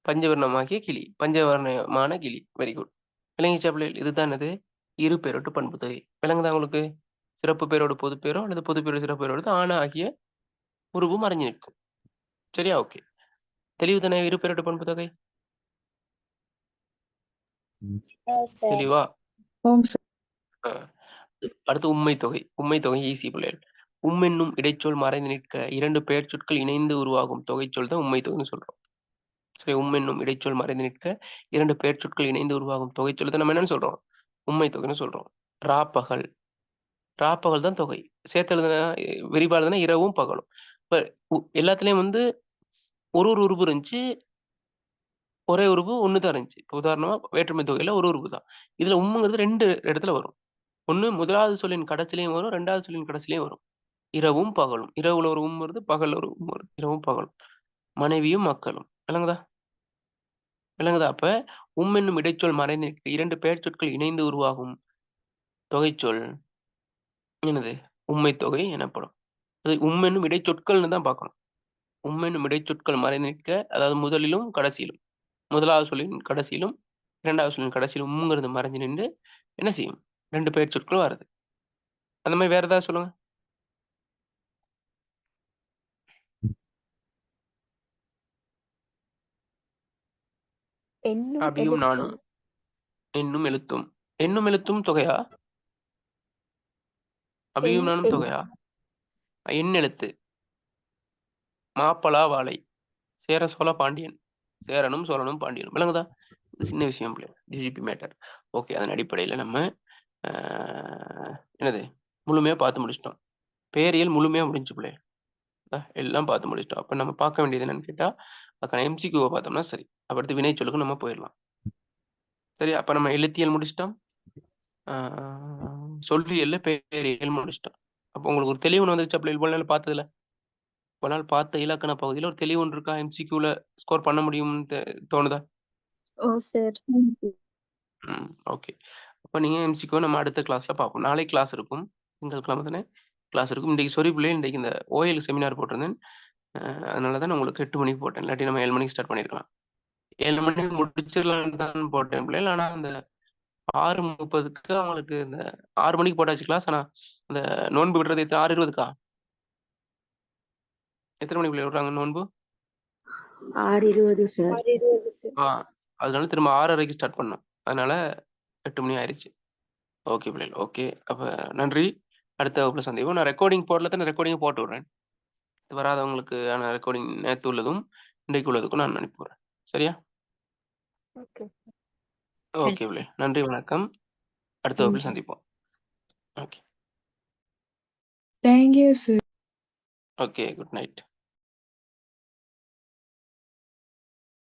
பஞ்சவர்ணமாகிய கிளி, பஞ்சவர்ணமான கிளி. Very good. விளங்கிச்சா பிள்ளைகள்? இதுதான் இது இரு பெயரொட்டு பண்பு தொகை. விளங்குதா உங்களுக்கு? சிறப்பு பெயரோடு பொது பெயரோ அல்லது பொது பெயரோடு சிறப்பு பெயரோடு ஆன ஆகிய உருவு மறைஞ்சு நிற்கும். சரியா? ஓகே. தெளிவு தானே இரு பெயரொட்டு பண்பு தொகை? தெளிவா? ஓம் சார். ஆ. அடுத்து உம்மை தொகை. உம்மை தொகை ஈஸி பிள்ளைகள். என்னும் இடைச்சொல் மறைந்து நிற்க 2 பெயர் சொற்கள் இணைந்து உருவாகும் தொகைச்சொல் தான் உம்மை தொகைன்னு சொல்றோம். சரி, என்னும் இடைச்சொல் மறைந்து நிற்க 2 பெயர் சொற்கள் இணைந்து உருவாகும் தொகைச்சொல் தான் நம்ம என்னன்னு சொல்றோம்? உம்மை தொகைன்னு சொல்றோம். ராப்பகல். ராப்பகல் தான் தொகை. சேர்த்து எழுதுனா விரிவா எழுதுனா இரவும் பகலும். இப்ப எல்லாத்துலயும் வந்து ஒரு உருவு இருந்துச்சு. ஒரே உருவு ஒண்ணு தான் இருந்துச்சு. இப்ப உதாரணமா வேற்றுமை தொகையில ஒரு உருவு தான். இதுல உம்முங்கிறது 2 இடத்துல வரும். ஒண்ணு முதலாவது சொல்லின் கடைசிலயும் வரும், 2வது சொல்லின் கடைசிலயும் வரும். இரவும் பகலும். இரவுல ஒரு வருது, பகல்ல ஒரு வருது. இரவும் பகலும். மனைவியும் மக்களும். விளங்குதா? விளங்குதா? அப்ப என்னும் இடைச்சொல் மறைந்து நிற்க 2 பெயர் சொற்கள் இணைந்து உருவாகும் தொகைச்சொல் என்னது? உம்மை தொகை எனப்படும். அது என்னும் இடைச்சொற்கள்னு தான் பார்க்கணும். என்னும் இடைச்சொற்கள் மறைந்து நிற்க, அதாவது முதலிலும் கடைசியிலும். முதலாவது சொல்லின் கடைசியிலும், 2வது சொல்லின் கடைசியிலும் உம்ங்கிறது மறைஞ்சு நின்று என்ன செய்யும்? 2 பெயர் சொற்கள் வருது. அந்த மாதிரி வேற ஏதாவது சொல்லுங்க. எண்ணும் அபியும் நானும். எழுத்தும். எண்ணும் எழுத்தும். எண்ணும் எழுத்தும் தொகையா? அபியும் நானும் எண் தொகையா? எண் எழுத்து. மாப்பலா வாழை. சேர சோழ பாண்டியன். சேரனும் சோழனும் பாண்டியனும். விளங்குதா? இது சின்ன விஷயம் பிள்ளை. DGP matter. ஓகே. அதன் அடிப்படையில நம்ம என்னது முழுமையா பார்த்து முடிச்சிட்டோம். பேரியல் முழுமையா முடிஞ்சு பிள்ளை. எல்லாம் பார்த்து முடிச்சிட்டோம். அப்ப நம்ம பார்க்க வேண்டியது என்னன்னு கேட்டா, அதுக்கான எம்சிக்யூவை பார்த்தோம்னா சரி. அடுத்து வினை சொல்லுக்கு நம்ம போயிடலாம். சரி, அப்ப நம்ம எழுத்தியல் முடிச்சிட்டோம். சொல்லியல்ல பேரியல் முடிச்சிட்டோம். அப்போ உங்களுக்கு ஒரு தெளிவு வந்துருச்சு அப்படி இவ்வளவு நாள் பார்த்ததுல. இவ்வளவு நாள் பார்த்த இலக்கண பகுதியில ஒரு தெளிவு ஒன்று இருக்கா? எம்சிக்யூல ஸ்கோர் பண்ண முடியும்னு தோணுதா? ஓ சார். ஓகே. அப்ப நீங்க எம்சிக்யூ நம்ம அடுத்த கிளாஸ்ல பார்ப்போம். நாளை கிளாஸ் இருக்கும். திங்கட்கிழமை தானே கிளாஸ் இருக்கும். இன்றைக்கு சொரி பிள்ளை இன்றைக்கு இந்த ஓஎல் செமினார் போட்டிருந்தேன். அதனால தான் நான் உங்களுக்கு 8 மணிக்கு போட்டேன். இல்லாட்டி நம்ம 7 மணிக்கு ஸ்டார்ட் பண்ணிருக்கலாம். 7 மணிக்கு முடிச்சிடலான்னு தான் போட்டேன் பிள்ளைகள். ஆனா அந்த 6:30க்கு அவங்களுக்கு இந்த 6 மணிக்கு போட்டாச்சு கிளாஸ். ஆனா இந்த நோன்பு விடுறது 6:20க்கா? எத்தனை மணிக்கு பிள்ளை விடுறாங்க நோன்பு? 6:20 சார். அதனால திரும்ப 6:30க்கு ஸ்டார்ட் பண்ணோம். அதனால 8 மணி ஆயிடுச்சு. ஓகே பிள்ளைகள். ஓகே. அப்ப நன்றி. அடுத்த வகுப்புல சந்திப்போம். நான் ரெக்கார்டிங் போடல தான் ரெக்கார்டிங் போட்டு விடுறேன். வராதவங்களுக்கு ரெக்கார்டிங் நேற்று உள்ளதும் இன்றைக்கு உள்ளதுக்கும் நான் அனுப்பி விடுறேன். சரியா? ஓகே. ஓகே பிள்ளை. நன்றி, வணக்கம். அடுத்த வகுப்பில் சந்திப்போம். Okay. Thank you sir. Okay. Good night.